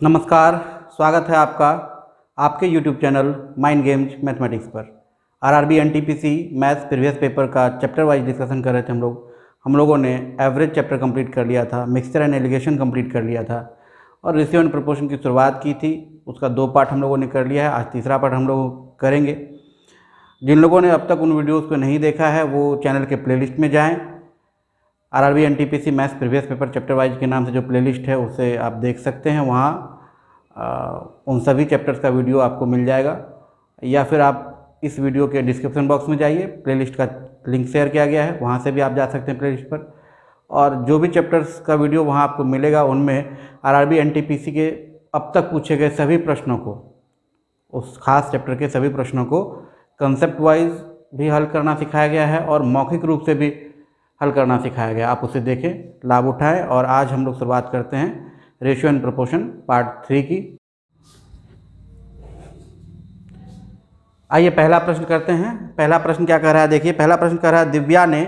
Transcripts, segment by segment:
नमस्कार, स्वागत है आपका आपके YouTube channel mind games mathematics पर। RRB NTPC maths previous paper का चैप्टर वाइज डिस्कशन कर रहे थे हम लोगों ने एवरेज चैप्टर कंप्लीट कर लिया था, मिक्सचर एंड एलिगेशन कंप्लीट कर लिया था और रेशियो एंड प्रोपोर्शन की शुरुआत की थी। उसका 2 पार्ट हम लोगों ने कर लिया है, आज तीसरा पार्ट हम लोग करेंगे। जिन लोगों ने अब तक उन वीडियोज़ को नहीं देखा है वो चैनल के प्लेलिस्ट में जाएँ। RRB NTPC maths previous paper chapter wise के नाम से जो प्लेलिस्ट है उसे आप देख सकते हैं। वहाँ उन सभी चैप्टर्स का वीडियो आपको मिल जाएगा, या फिर आप इस वीडियो के डिस्क्रिप्शन बॉक्स में जाइए, प्लेलिस्ट का लिंक शेयर किया गया है, वहाँ से भी आप जा सकते हैं प्लेलिस्ट पर। और जो भी चैप्टर्स का वीडियो वहाँ आपको मिलेगा उनमें आरआरबी एनटीपीसी के अब तक पूछे गए सभी प्रश्नों को, उस खास चैप्टर के सभी प्रश्नों को कंसेप्ट वाइज भी हल करना सिखाया गया है और मौखिक रूप से भी हल करना सिखाया गया। आप उसे देखें, लाभ उठाएं। और आज हम लोग शुरुआत करते हैं रेशियो एंड प्रोपोर्शन पार्ट 3 की। आइए पहला प्रश्न करते हैं। पहला प्रश्न क्या कह रहा है, देखिए पहला प्रश्न कह रहा है, दिव्या ने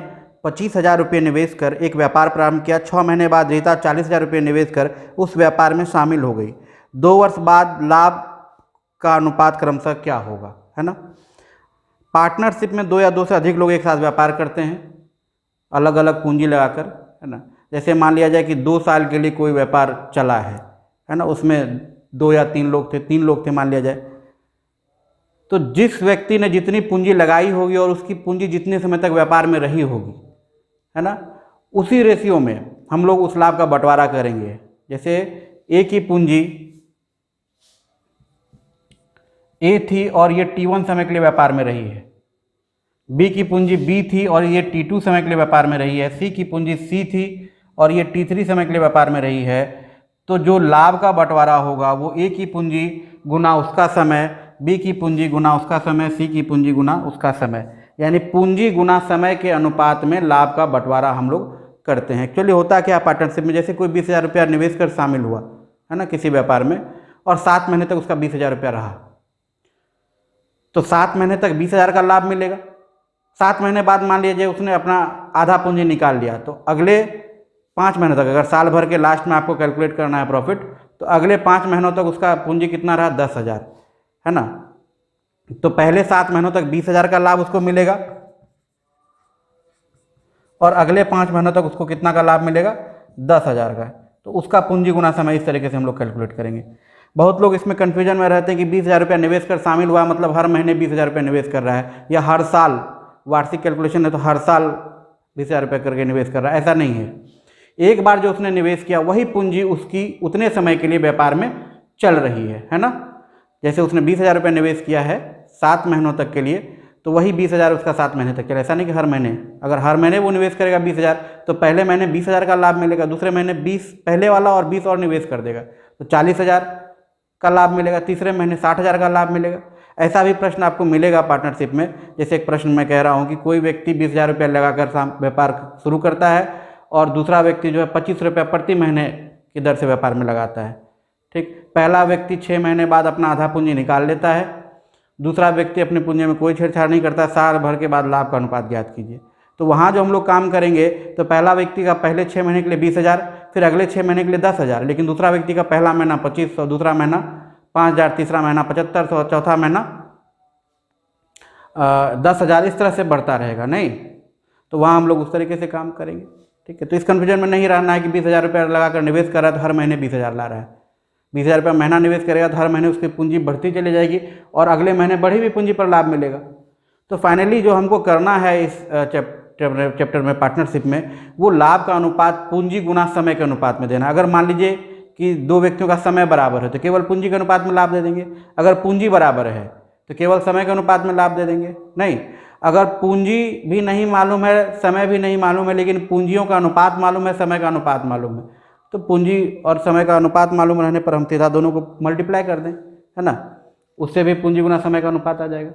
25,000 रुपये निवेश कर एक व्यापार प्रारंभ किया। 6 महीने बाद रीता 40,000 रुपये निवेश कर उस व्यापार में शामिल हो गई। 2 वर्ष बाद लाभ का अनुपात क्रमशः क्या होगा, है ना। पार्टनरशिप में 2 या 2 से अधिक लोग एक साथ व्यापार करते हैं, अलग अलग पूंजी लगाकर, है ना। जैसे मान लिया जाए कि 2 साल के लिए कोई व्यापार चला है ना, उसमें 2 या 3 लोग थे, 3 लोग थे मान लिया जाए। तो जिस व्यक्ति ने जितनी पूंजी लगाई होगी और उसकी पूंजी जितने समय तक व्यापार में रही होगी, है ना, उसी रेशियो में हम लोग उस लाभ का बंटवारा करेंगे। जैसे ए की पूंजी ए थी और ये T1 समय के लिए व्यापार में रही है, बी की पूंजी बी थी और ये T2 समय के लिए व्यापार में रही है, सी की पूंजी सी थी और ये T3 समय के लिए व्यापार में रही है। तो जो लाभ का बंटवारा होगा वो ए की पूंजी गुना उसका समय, बी की पूंजी गुना उसका समय, सी की पूंजी गुना उसका समय, यानी पूंजी गुना समय के अनुपात में लाभ का बंटवारा हम लोग करते हैं। एक्चुअली होता क्या पार्टनरशिप में, जैसे कोई 20,000 रुपया निवेश कर शामिल हुआ, है ना, किसी व्यापार में, और 7 महीने तक उसका 20,000 रुपया रहा, तो 7 महीने तक 20,000 का लाभ मिलेगा। 7 महीने बाद मान लीजिए उसने अपना आधा पूंजी निकाल लिया, तो अगले 5 महीनों तक, अगर साल भर के लास्ट में आपको कैलकुलेट करना है प्रॉफिट, तो अगले 5 महीनों तक उसका पूंजी कितना रहा, 10,000, है ना। तो पहले 7 महीनों तक 20,000 का लाभ उसको मिलेगा और अगले 5 महीनों तक उसको कितना का लाभ मिलेगा, 10,000 का। तो उसका पूंजी गुना समय इस तरीके से हम लोग कैलकुलेट करेंगे। बहुत लोग इसमें कन्फ्यूजन में रहते हैं कि 20,000 रुपया निवेश कर शामिल हुआ मतलब हर महीने 20,000 रुपया निवेश कर रहा है, या हर साल वार्षिक कैलकुलेशन है तो हर साल 20,000 रुपये करके निवेश कर रहा है। ऐसा नहीं है। एक बार जो उसने निवेश किया वही पूंजी उसकी उतने समय के लिए व्यापार में चल रही है ना। जैसे उसने 20,000 रुपये निवेश किया है 7 महीनों तक के लिए, तो वही 20,000 उसका 7 महीने तक चले। ऐसा नहीं कि हर महीने, अगर हर महीने वो निवेश करेगा 20,000 तो पहले महीने 20,000 का लाभ मिलेगा, दूसरे महीने 20 पहले वाला और 20 और निवेश कर देगा तो 40,000 का लाभ मिलेगा, तीसरे महीने 60,000 का लाभ मिलेगा। ऐसा भी प्रश्न आपको मिलेगा पार्टनरशिप में। जैसे एक प्रश्न मैं कह रहा हूँ कि कोई व्यक्ति 20,000 रुपया लगाकर व्यापार शुरू करता है और दूसरा व्यक्ति जो है 25 रुपया प्रति महीने की दर से व्यापार में लगाता है। ठीक, पहला व्यक्ति 6 महीने बाद अपना आधा पूंजी निकाल लेता है, दूसरा व्यक्ति अपनी पूंजी में कोई छेड़छाड़ नहीं करता, साल भर के बाद लाभ का अनुपात ज्ञात कीजिए। तो वहाँ जो हम लोग काम करेंगे तो पहला व्यक्ति का पहले 6 महीने के लिए 20,000, फिर अगले 6 महीने के लिए 10,000, लेकिन दूसरा व्यक्ति का पहला महीना 2500, दूसरा महीना 5,000, तीसरा महीना 7500, चौथा महीना 10,000, इस तरह से बढ़ता रहेगा। नहीं, तो वहाँ हम लोग उस तरीके से काम करेंगे। ठीक है, तो इस कन्फ्यूजन में नहीं रहना है कि 20,000 रुपया लगाकर निवेश कर रहा है तो हर महीने 20,000 ला रहा है। 20,000 रुपया महीना निवेश करेगा तो हर महीने उसकी पूंजी बढ़ती चली जाएगी और अगले महीने बढ़ी हुई पूंजी पर लाभ मिलेगा। तो फाइनली जो हमको करना है इस चैप्टर में पार्टनरशिप में, वो लाभ का अनुपात पूंजी गुना समय के अनुपात में देना। अगर मान लीजिए कि 2 व्यक्तियों का समय बराबर है तो केवल पूंजी के अनुपात में लाभ दे देंगे, अगर पूंजी बराबर है तो केवल समय के अनुपात में लाभ दे देंगे। नहीं, अगर पूंजी भी नहीं मालूम है, समय भी नहीं मालूम है, लेकिन पूंजियों का अनुपात मालूम है, समय का अनुपात मालूम है, तो पूंजी और समय का अनुपात मालूम रहने पर हम सीधा दोनों को मल्टीप्लाई कर दें, है ना, उससे भी पूंजी गुना समय का अनुपात आ जाएगा।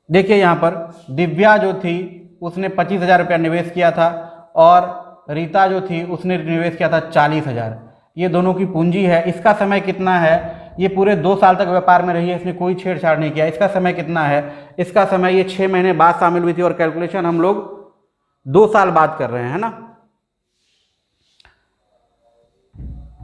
देखिए यहाँ पर दिव्या जो थी उसने 25,000 रुपया निवेश किया था और रीता जो थी उसने निवेश किया था 40,000। ये दोनों की पूंजी है। इसका समय कितना है, ये पूरे 2 साल तक व्यापार में रही है, इसने कोई छेड़छाड़ नहीं किया। इसका समय कितना है, इसका समय ये 6 महीने बाद शामिल हुई थी और कैलकुलेशन हम लोग 2 साल बाद कर रहे हैं, है ना।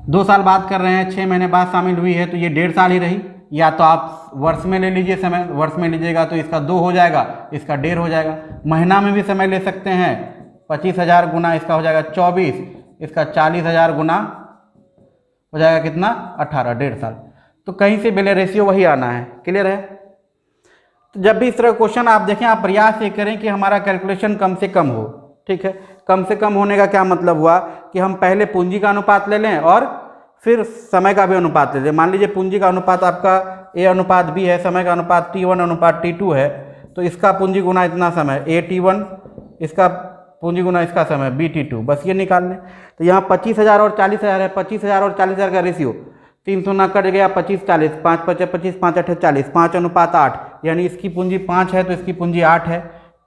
2 साल बाद कर रहे हैं, 6 महीने बाद शामिल हुई है तो ये 1.5 साल ही रही। या तो आप वर्ष में ले लीजिए समय, वर्ष में लीजिएगा तो इसका 2 हो जाएगा, इसका 1.5 हो जाएगा। महीना में भी समय ले सकते हैं, 25,000 गुना इसका हो जाएगा 24, इसका 40,000 गुना हो जाएगा कितना 18, 1.5 साल। तो कहीं से पहले रेशियो वही आना है। क्लियर है? तो जब भी इस तरह क्वेश्चन आप देखें, आप प्रयास ये करें कि हमारा कैलकुलेशन कम से कम हो। ठीक है, कम से कम होने का क्या मतलब हुआ कि हम पहले पूंजी का अनुपात ले लें और फिर समय का भी अनुपात ले लें। मान लीजिए पूंजी का अनुपात आपका A अनुपात B है, समय का अनुपात T1 अनुपात T2 है, तो इसका पूंजी गुना इतना समय A T1, इसका पूंजी गुना इसका समय B T2, बस ये निकाल लें। तो यहाँ 25,000 और 40,000 है, 25,000 और 40,000 का रेशियो 300 ना कट गया, 25 40, 5 5 25, 5 8 40, 5 अनुपात 8, यानी इसकी पूंजी 5 है तो इसकी पूंजी 8 है।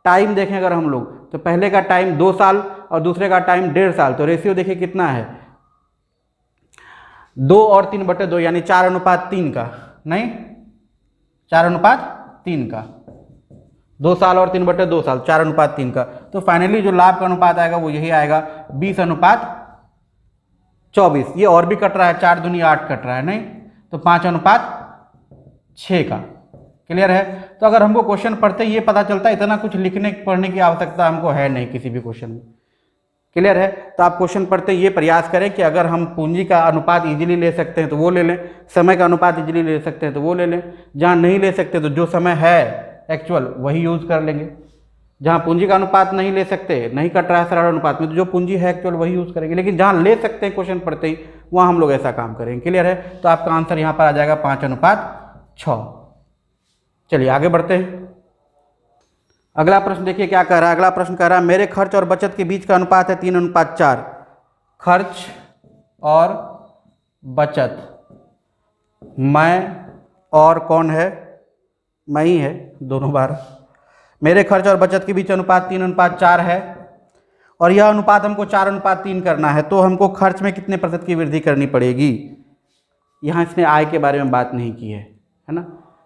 टाइम देखें अगर हम लोग, तो पहले का टाइम 2 साल और दूसरे का टाइम 1.5 साल, तो रेशियो देखिए कितना है 2 और 3/2, यानी 4 अनुपात 3 का, नहीं 4 अनुपात 3 का, 2 साल और 3/2 साल, 4 अनुपात 3 का। तो फाइनली जो लाभ का अनुपात आएगा वो यही आएगा 20 अनुपात 24। ये और भी कट रहा है, 4 दूनी 8 कट रहा है, नहीं तो 5 अनुपात 6 का। क्लियर है? तो अगर हमको क्वेश्चन पढ़ते ही ये पता चलता है, इतना कुछ लिखने पढ़ने की आवश्यकता हमको है नहीं किसी भी क्वेश्चन में। क्लियर है? तो आप क्वेश्चन पढ़ते ये प्रयास करें कि अगर हम पूंजी का अनुपात इजीली ले सकते हैं तो वो ले लें, समय का अनुपात इजीली ले सकते हैं तो वो ले लें, जहाँ नहीं ले सकते तो जो समय है एक्चुअल वही यूज़ कर लेंगे। जहाँ पूंजी का अनुपात नहीं ले सकते, नहीं कट रहा है सरल अनुपात में, तो जो पूंजी है एक्चुअल वही यूज़ करेंगे। लेकिन जहाँ ले सकते हैं क्वेश्चन पढ़ते ही, वहाँ हम लोग ऐसा काम करेंगे। क्लियर है? तो आपका आंसर यहाँ पर आ जाएगा 5 अनुपात 6। चलिए आगे बढ़ते हैं। अगला प्रश्न देखिए क्या कह रहा है। अगला प्रश्न कह रहा है मेरे खर्च और बचत के बीच का अनुपात है 3 अनुपात 4। खर्च और बचत, मैं और कौन है? मैं ही है दोनों बार। मेरे खर्च और बचत के बीच अनुपात 3 अनुपात 4 है और यह अनुपात हमको 4 अनुपात 3 करना है, तो हमको खर्च में कितने प्रतिशत की वृद्धि करनी पड़ेगी। यहाँ इसने आय के बारे में बात नहीं की है ना।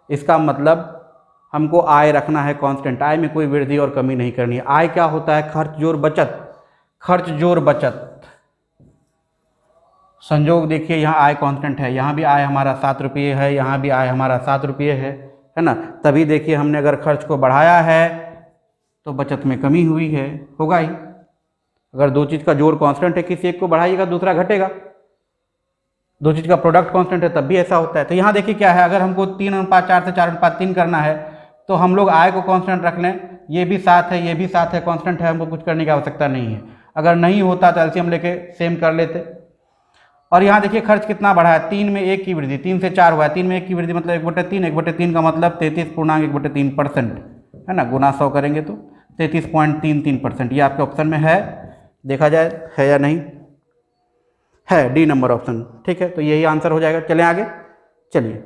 इसका मतलब हमको आय रखना है कांस्टेंट, आय में कोई वृद्धि और कमी नहीं करनी है। आय क्या होता है? खर्च जोड़ बचत, खर्च जोड़ बचत। संयोग देखिए यहाँ आय कांस्टेंट है, यहाँ भी आय हमारा 7 रुपये है, यहाँ भी आय हमारा 7 रुपये है ना। तभी देखिए हमने अगर खर्च को बढ़ाया है तो बचत में कमी हुई है, होगा ही। अगर दो चीज़ का जोड़ कांस्टेंट है, किसी एक को बढ़ाइएगा दूसरा घटेगा। दो चीज़ का प्रोडक्ट कांस्टेंट है तब भी ऐसा होता है। तो यहाँ देखिए क्या है, अगर हमको 3 अनुपात 4 से 4 अनुपात 3 करना है तो हम लोग आय को कांस्टेंट रख लें। ये भी 7 है, ये भी 7 है, कांस्टेंट है, हमको कुछ करने की आवश्यकता नहीं है। अगर नहीं होता तो एलसीएम लेके सेम कर लेते। और यहाँ देखिए खर्च कितना बढ़ा है, 3 में 1 की वृद्धि, 3 से 4 हुआ है, 3 में 1 की वृद्धि मतलब 1/3, 1/3 का मतलब 33.1/3% है ना। गुना 100 करेंगे तो 33.33%। ये आपके ऑप्शन में है, देखा जाए है या नहीं है, डी नंबर ऑप्शन। ठीक है, तो यही आंसर हो जाएगा। चलें आगे। चलिए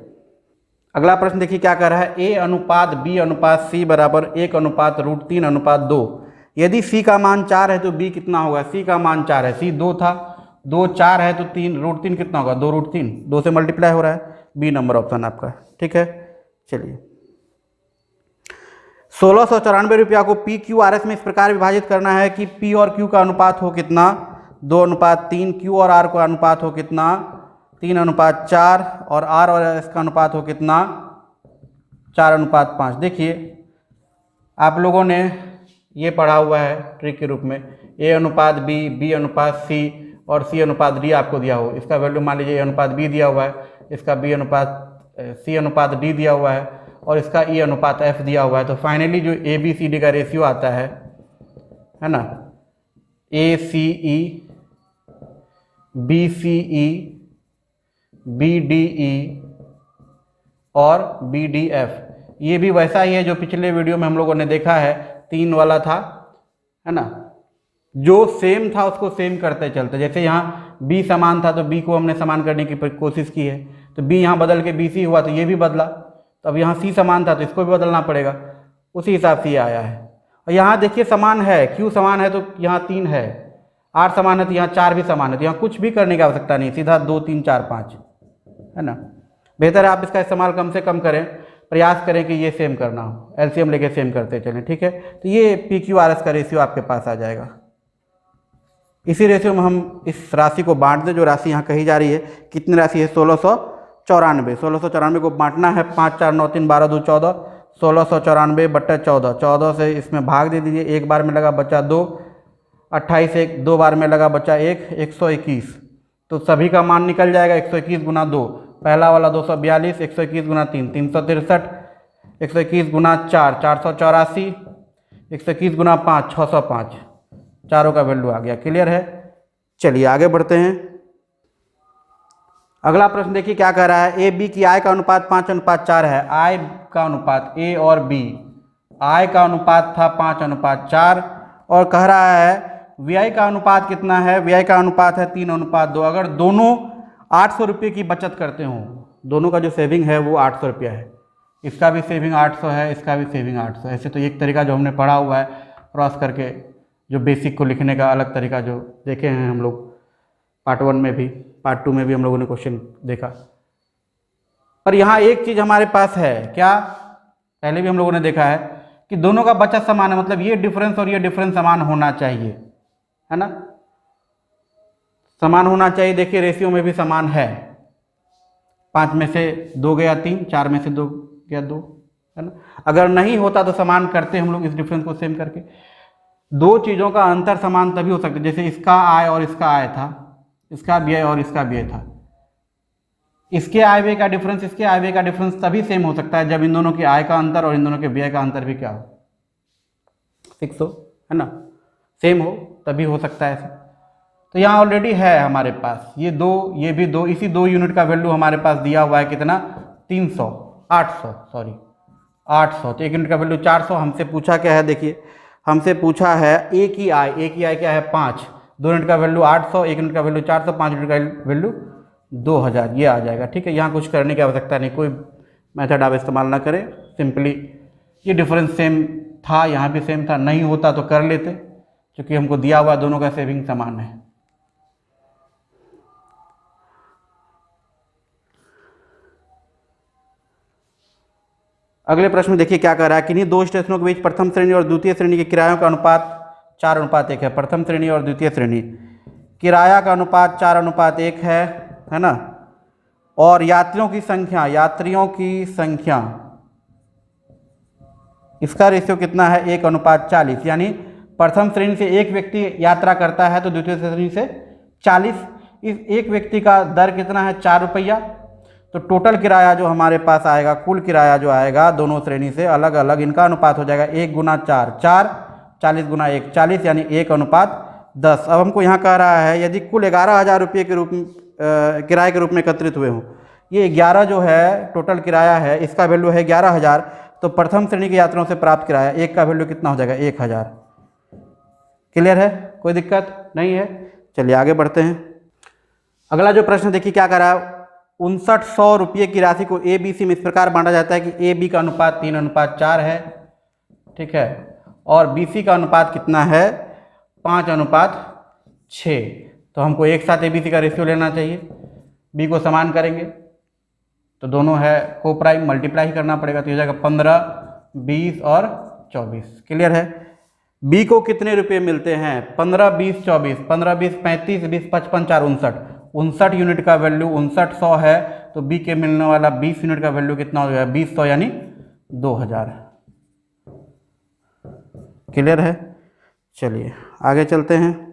अगला प्रश्न देखिए क्या कर रहा है। A अनुपात B अनुपात C बराबर 1 अनुपात √3 अनुपात 2। यदि C का मान 4 है तो B कितना होगा। C का मान 4 है, C 2 था, 2 4 है तो 3 √3 कितना होगा, 2√3, 2 से मल्टीप्लाई हो रहा है। B नंबर ऑप्शन आपका। ठीक है, चलिए 1694 रुपया को PQRS में इस प्रकार विभाजित करना है कि P और Q का अनुपात हो कितना, 2 अनुपात 3, Q और R का अनुपात हो कितना, 3 अनुपात 4, और R और S का अनुपात हो कितना, 4 अनुपात 5। देखिए आप लोगों ने ये पढ़ा हुआ है ट्रिक के रूप में, A अनुपात B, B अनुपात C और C अनुपात D आपको दिया हो। इसका वैल्यू मान लीजिए A अनुपात B दिया हुआ है, इसका B अनुपात C अनुपात D दिया हुआ है और इसका E अनुपात F दिया हुआ है। तो फाइनली जो ABCD का रेशियो आता है ना, ACE, BCE, BDE और BDF, ये भी वैसा ही है जो पिछले वीडियो में हम लोगों ने देखा है, 3 वाला था है ना। जो सेम था उसको सेम करते चलते, जैसे यहाँ B समान था तो B को हमने समान करने की कोशिश की है, तो B यहाँ बदल के BC हुआ तो ये भी बदला। तो अब यहाँ C समान था तो इसको भी बदलना पड़ेगा, उसी हिसाब से ये आया है। और यहाँ देखिए समान है, Q समान है तो यहाँ 3 है, R समान है तो यहाँ 4 भी समान है, तो यहाँ कुछ भी करने की आवश्यकता नहीं, सीधा 2 3 4 5 है ना। बेहतर है आप इसका इस्तेमाल कम से कम करें, प्रयास करें कि ये सेम करना हो, एलसीएम लेके सेम करते चलें। ठीक है, तो ये PQRS का रेशियो आपके पास आ जाएगा। इसी रेशियो में हम इस राशि को बांट दें, जो राशि यहाँ कही जा रही है। कितनी राशि है? 1694। 1694 को बांटना है 5 4 9 3 12 2 14। 1694/14, 14 से इसमें भाग दे दीजिए। एक बार में लगा बचा 2, 28 एक 2 बार में लगा बचा 1, 121। तो सभी का मान निकल जाएगा। 121 गुना 2, पहला वाला 242, 121 गुना 3 363, 121 गुना 4 484, 121 गुना 5 605। चारों का वैल्यू आ गया। क्लियर है? चलिए आगे बढ़ते हैं। अगला प्रश्न देखिए क्या कह रहा है। ए बी की आय का अनुपात 5:4 है। आय का अनुपात ए और बी, आय का अनुपात था 5:4 और कह रहा है व्यय का अनुपात कितना है? व्यय का अनुपात है 3:2। अगर दोनों 800 रुपये की बचत करते हों, दोनों का जो सेविंग है वो 800 रुपया है, इसका भी सेविंग 800 है, इसका भी सेविंग 800। ऐसे तो एक तरीका जो हमने पढ़ा हुआ है क्रॉस करके, जो बेसिक को लिखने का अलग तरीका जो देखे हैं हम लोग पार्ट 1 में भी, पार्ट 2 में भी हम लोगों ने क्वेश्चन देखा। पर यहाँ एक चीज़ हमारे पास है, क्या? पहले भी हम लोगों ने देखा है कि दोनों का बचत समान है, मतलब ये डिफरेंस और ये डिफरेंस समान होना चाहिए, है ना? समान होना चाहिए। देखिए रेशियो में भी समान है। 5 में से 2 गया 3, 4 में से 2 गया 2, है ना? अगर नहीं होता तो समान करते हम लोग इस डिफरेंस को सेम करके। दो चीज़ों का अंतर समान तभी हो सकता है, जैसे इसका आय और इसका आय था, इसका व्यय और इसका व्यय था। इसके आय व्यय का डिफरेंस, इसके आय व्यय का डिफरेंस तभी सेम हो सकता है जब इन दोनों के आय का अंतर और इन दोनों के व्यय का अंतर भी क्या हो? 6 हो, है ना? सेम हो तभी हो सकता है ऐसा। तो यहाँ ऑलरेडी है हमारे पास ये दो, ये भी दो, इसी 2 यूनिट का वैल्यू हमारे पास दिया हुआ है। कितना? 800। तो 1 यूनिट का वैल्यू 400। हमसे पूछा क्या है? देखिए हमसे पूछा है ए की आय। ए की आय क्या है? 5। 2 यूनिट का वैल्यू 800, 1 यूनिट का वैल्यू 400, 5 यूनिट का वैल्यू 2000। ये आ जाएगा। ठीक है, यहाँ कुछ करने की आवश्यकता नहीं, कोई मेथड आप इस्तेमाल ना करें। सिंपली ये डिफरेंस सेम था, यहाँ भी सेम था, नहीं होता तो कर लेते, क्योंकि हमको दिया हुआ दोनों का सेविंग समान है। अगले प्रश्न में देखिए क्या कह रहा है। किन्हीं 2 स्टेशनों के बीच प्रथम श्रेणी और द्वितीय श्रेणी के किरायों का अनुपात 4:1 है। प्रथम श्रेणी और द्वितीय श्रेणी किराया का अनुपात 4:1 है ना? और यात्रियों की संख्या, इसका रेशियो कितना है? 1:40। यानी प्रथम श्रेणी से एक व्यक्ति यात्रा करता है तो द्वितीय श्रेणी से 40। इस एक व्यक्ति का दर कितना है? 4 रुपया। तो टोटल किराया जो हमारे पास आएगा, कुल किराया जो आएगा दोनों श्रेणी से अलग अलग, इनका अनुपात हो जाएगा 1 गुना 4, 4, 40 गुना 1, 40, यानी 1:10। अब हमको यहाँ कह रहा है यदि कुल 11,000 रुपये के रूप में किराए के रूप में एकत्रित हुए हों, ये 11 जो है टोटल किराया है, इसका वैल्यू है 11,000। तो प्रथम श्रेणी के यात्रियों से प्राप्त किराया एक का वैल्यू कितना हो जाएगा? 1,000। क्लियर है? कोई दिक्कत नहीं है? चलिए आगे बढ़ते हैं। अगला जो प्रश्न देखिए क्या कर रहा है। 5900 रुपये की राशि को ए बी सी में इस प्रकार बांटा जाता है कि ए बी का अनुपात 3:4 है, ठीक है, और बी सी का अनुपात कितना है? 5:6। तो हमको एक साथ ए बी सी का रेशियो लेना चाहिए। बी को समान करेंगे तो दोनों है को प्राइम, मल्टीप्लाई ही करना पड़ेगा, तो हो जाएगा 15, 20 और 24। क्लियर है? बी को कितने रुपये मिलते हैं? 15, 20, 24। 15, 20, 35, 20, 55, 4, 59। 59 यूनिट का वैल्यू 5900 है, तो बी के मिलने वाला 20 यूनिट का वैल्यू कितना हो जाएगा? 2000 यानी 2000। क्लियर है? चलिए आगे चलते हैं।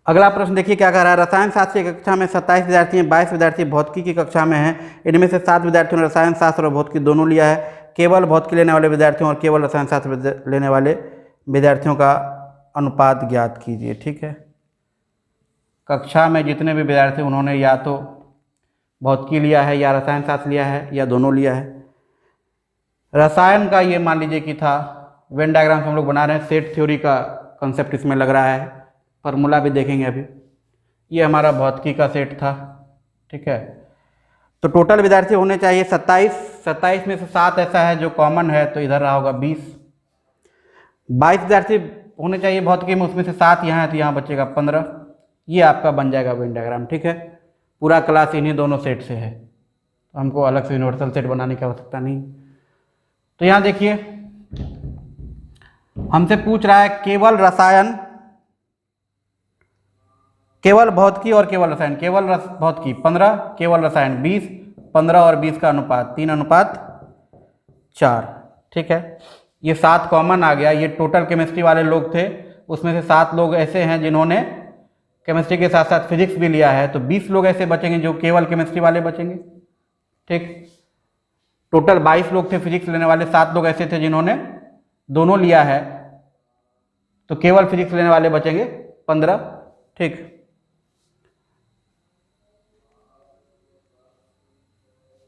अगला प्रश्न देखिए क्या कह रहा है। रसायन शास्त्र की कक्षा में 27 विद्यार्थी हैं, 22 विद्यार्थी भौतिकी की कक्षा में हैं। इनमें से 7 विद्यार्थियों ने रसायन शास्त्र और भौतिकी दोनों लिया है। केवल भौतिकी लेने वाले विद्यार्थियों और केवल रसायन शास्त्र लेने वाले विद्यार्थियों का अनुपात ज्ञात कीजिए। ठीक है, कक्षा में जितने भी विद्यार्थी उन्होंने या तो भौतिकी लिया है या रसायन शास्त्र लिया है या दोनों लिया है। रसायन का ये मान लीजिए कि था, वेन डायग्राम हम लोग बना रहे हैं, सेट थ्योरी का कंसेप्ट इसमें लग रहा है, फार्मूला भी देखेंगे अभी। ये हमारा भौतिकी का सेट था, ठीक है। तो टोटल विद्यार्थी होने चाहिए 27। 27 में से 7 ऐसा है जो कॉमन है, तो इधर रहा होगा 20। 22 विद्यार्थी होने चाहिए भौतिकी में, उसमें से 7 यहाँ है तो यहाँ बचेगा 15। ये आपका बन जाएगा वेन डायग्राम, ठीक है। पूरा क्लास इन्हीं दोनों सेट से है, तो हमको अलग से यूनिवर्सल सेट बनाने की आवश्यकता नहीं। तो यहाँ देखिए हमसे पूछ रहा है केवल रसायन, केवल भौतिकी और केवल रसायन, केवल भौतिकी 15, केवल रसायन 20, 15 और 20 का अनुपात 3:4। ठीक है, ये 7 कॉमन आ गया। ये टोटल केमिस्ट्री वाले लोग थे, उसमें से 7 लोग ऐसे हैं जिन्होंने केमिस्ट्री के साथ साथ फिजिक्स भी लिया है, तो 20 लोग ऐसे बचेंगे जो केवल केमिस्ट्री वाले बचेंगे। ठीक, टोटल 22 लोग थे फिजिक्स लेने वाले, 7 लोग ऐसे थे जिन्होंने दोनों लिया है, तो केवल फिजिक्स लेने वाले बचेंगे 15। ठीक,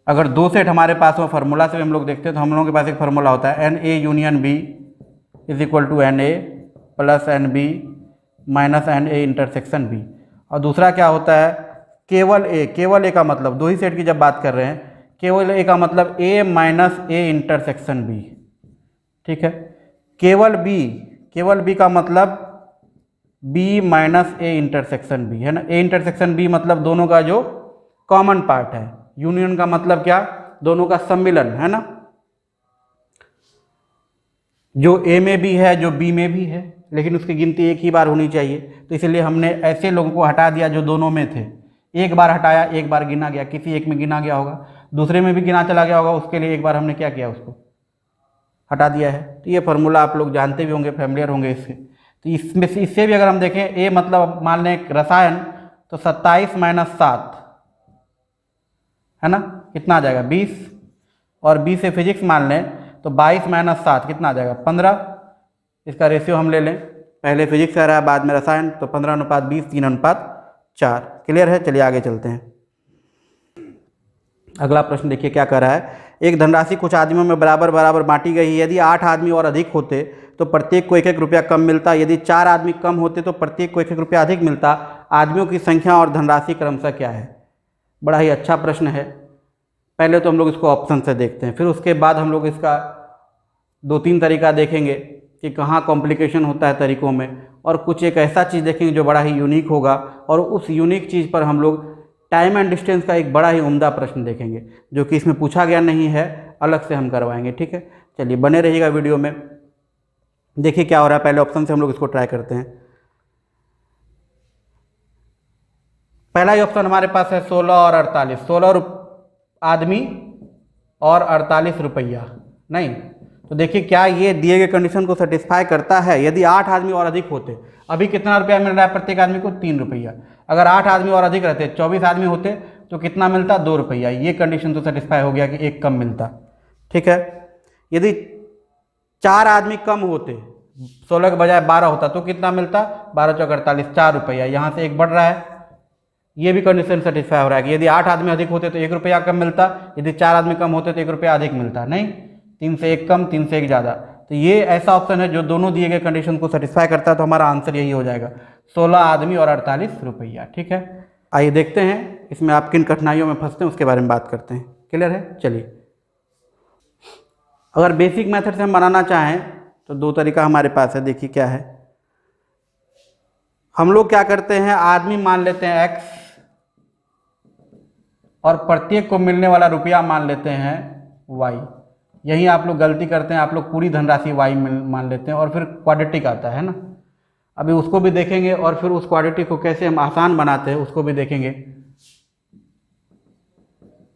अगर 2 सेट हमारे पास हो, फार्मूला से भी हम लोग देखते हैं, तो हम लोगों के पास एक फार्मूला होता है Na union B is equal to Na plus NB minus Na intersection B। और दूसरा क्या होता है, केवल A, केवल A का मतलब 2 ही सेट की जब बात कर रहे हैं, केवल A का मतलब A minus A intersection B। ठीक है, केवल B का मतलब B minus A intersection B है ना। A इंटरसेक्शन B मतलब दोनों का जो कॉमन पार्ट है, यूनियन का मतलब क्या, दोनों का सम्मिलन है ना, जो A में भी है जो B में भी है, लेकिन उसकी गिनती एक ही बार होनी चाहिए, तो इसलिए हमने ऐसे लोगों को हटा दिया जो दोनों में थे। एक बार हटाया, एक बार गिना गया, किसी एक में गिना गया होगा, दूसरे में भी गिना चला गया होगा, उसके लिए एक बार हमने क्या किया, उसको हटा दिया है। तो ये फार्मूला आप लोग जानते भी होंगे, फैमिलियर होंगे इससे। तो इसमें से इससे भी अगर हम देखें, A मतलब मान लें रसायन, तो 27 माइनस 7 है ना, कितना आ जाएगा 20, और B से फिजिक्स मान लें तो 22 माइनस 7 कितना आ जाएगा 15। इसका रेशियो हम ले लें, पहले फिजिक्स आ रहा है बाद में रसायन, तो 15:20 3:4। क्लियर है, चलिए आगे चलते हैं। अगला प्रश्न देखिए क्या कह रहा है, एक धनराशि कुछ आदमियों में बराबर बराबर बांटी गई है। यदि 8 आदमी और अधिक होते तो प्रत्येक को 1-1 रुपया कम मिलता। यदि 4 आदमी कम होते तो प्रत्येक को 1-1 रुपया अधिक मिलता। आदमियों की संख्या और धनराशि क्रमशः क्या है। बड़ा ही अच्छा प्रश्न है। पहले तो हम लोग इसको ऑप्शन से देखते हैं, फिर उसके बाद हम लोग इसका 2-3 तरीका देखेंगे कि कहाँ कॉम्प्लिकेशन होता है तरीकों में, और कुछ एक ऐसा चीज़ देखेंगे जो बड़ा ही यूनिक होगा, और उस यूनिक चीज़ पर हम लोग टाइम एंड डिस्टेंस का एक बड़ा ही उम्दा प्रश्न देखेंगे जो कि इसमें पूछा गया नहीं है, अलग से हम करवाएंगे। ठीक है, चलिए बने रहिएगा वीडियो में। देखिए क्या हो रहा है, पहले ऑप्शन से हम लोग इसको ट्राई करते हैं। पहला ही ऑप्शन हमारे पास है 16 और 48, 16 आदमी और 48 रुपया। नहीं, तो देखिए क्या ये दिए गए कंडीशन को सेटिस्फाई करता है। यदि 8 आदमी और अधिक होते, अभी कितना रुपया मिल रहा है प्रत्येक आदमी को 3 रुपया। अगर 8 आदमी और अधिक रहते, 24 आदमी होते, तो कितना मिलता 2 रुपया। ये कंडीशन तो सेटिस्फाई हो गया कि एक कम मिलता। ठीक है, यदि 4 आदमी कम होते, 16 के बजाय 12 होता, तो कितना मिलता 12 चौक 48, 4 रुपया। यहाँ से एक बढ़ रहा है, ये भी कंडीशन सेटिस्फाई हो रहा है कि यदि 8 आदमी अधिक होते तो 1 रुपया कम मिलता, यदि 4 आदमी कम होते तो 1 रुपया अधिक मिलता। नहीं, 3 से 1 कम, 3 से 1 ज़्यादा। तो ये ऐसा ऑप्शन है जो दोनों दिए गए कंडीशन को सेटिस्फाई करता है, तो हमारा आंसर यही हो जाएगा 16 आदमी और 48 रुपया। ठीक है, आइए देखते हैं इसमें आप किन कठिनाइयों में फंसते हैं, उसके बारे में बात करते हैं। क्लियर है, चलिए। अगर बेसिक मेथड से हम बनाना चाहें तो 2 तरीका हमारे पास है। देखिए क्या है, हम लोग क्या करते हैं, आदमी मान लेते हैं x, और प्रत्येक को मिलने वाला रुपया मान लेते हैं y। यही आप लोग गलती करते हैं, आप लोग पूरी धनराशि y मान लेते हैं, और फिर क्वाड्रेटिक आता है ना। अभी उसको भी देखेंगे, और फिर उस क्वाड्रेटिक को कैसे हम आसान बनाते हैं उसको भी देखेंगे,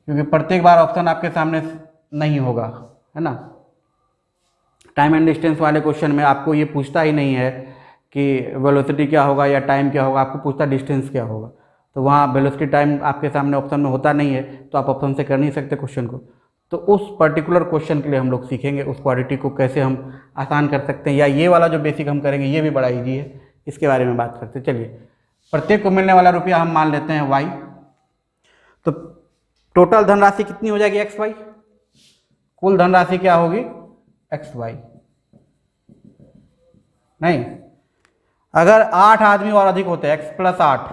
क्योंकि प्रत्येक बार ऑप्शन आपके सामने नहीं होगा, है ना। टाइम एंड डिस्टेंस वाले क्वेश्चन में आपको ये पूछता ही नहीं है कि वेलोसिटी क्या होगा या टाइम क्या होगा, आपको पूछता डिस्टेंस क्या होगा। तो वहाँ वेलोसिटी टाइम आपके सामने ऑप्शन में होता नहीं है, तो आप ऑप्शन से कर नहीं सकते क्वेश्चन को। तो उस पर्टिकुलर क्वेश्चन के लिए हम लोग सीखेंगे उस क्वाड्रेटिक को कैसे हम आसान कर सकते हैं, या ये वाला जो बेसिक हम करेंगे ये भी बड़ा ईजी है, इसके बारे में बात करते हैं। चलिए, प्रत्येक को मिलने वाला रुपया हम मान लेते हैं y, तो टोटल धनराशि कितनी हो जाएगी xy, कुल धनराशि क्या होगी xy। नहीं, अगर 8 आदमी और अधिक होते x + 8,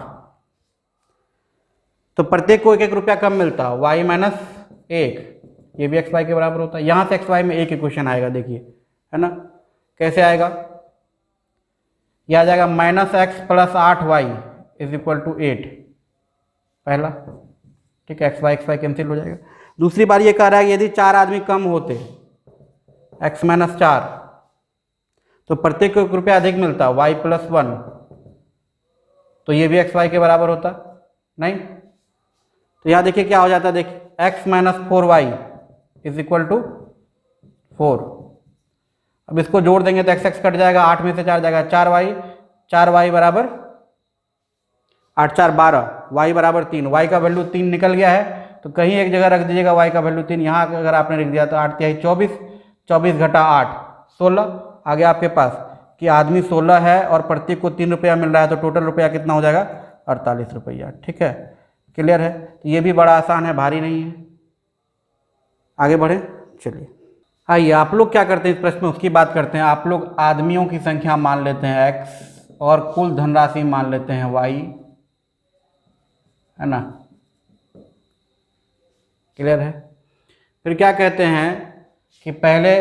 तो प्रत्येक को 1-1 रुपया कम मिलता, y - 1, ये भी xy के बराबर होता है। यहाँ से xy में एक इक्वेशन आएगा, देखिए, है ना। कैसे आएगा, यह आ जाएगा -x + 8y = 8, पहला। ठीक है, xy कैंसिल हो जाएगा। दूसरी बार ये कह रहा है कि यदि 4 आदमी कम होते, x - 4, तो प्रत्येक को 1 रुपया अधिक मिलता, y+1, तो ये भी xy के बराबर होता नहीं। तो यहाँ देखिए क्या हो जाता है, देखिए x - 4y = 4। अब इसको जोड़ देंगे तो x कट जाएगा, 8 में से 4 जाएगा, 4y बराबर 8 4 12, y बराबर 3, y का वैल्यू 3 निकल गया है, तो कहीं एक जगह रख दीजिएगा y का वैल्यू 3। यहाँ अगर आपने लिख दिया तो 8 × 24, 24 घटा 8 16, आ गया आपके पास कि आदमी 16 है और प्रत्येक को 3 रुपया मिल रहा है, तो टोटल रुपया कितना हो जाएगा, 48 रुपया। ठीक है, क्लियर है। तो ये भी बड़ा आसान है, भारी नहीं है। आगे बढ़े, चलिए आइए आप लोग क्या करते हैं इस प्रश्न में उसकी बात करते हैं। आप लोग आदमियों की संख्या मान लेते हैं x और कुल धनराशि मान लेते हैं y, है ना, क्लियर है। फिर क्या कहते हैं कि पहले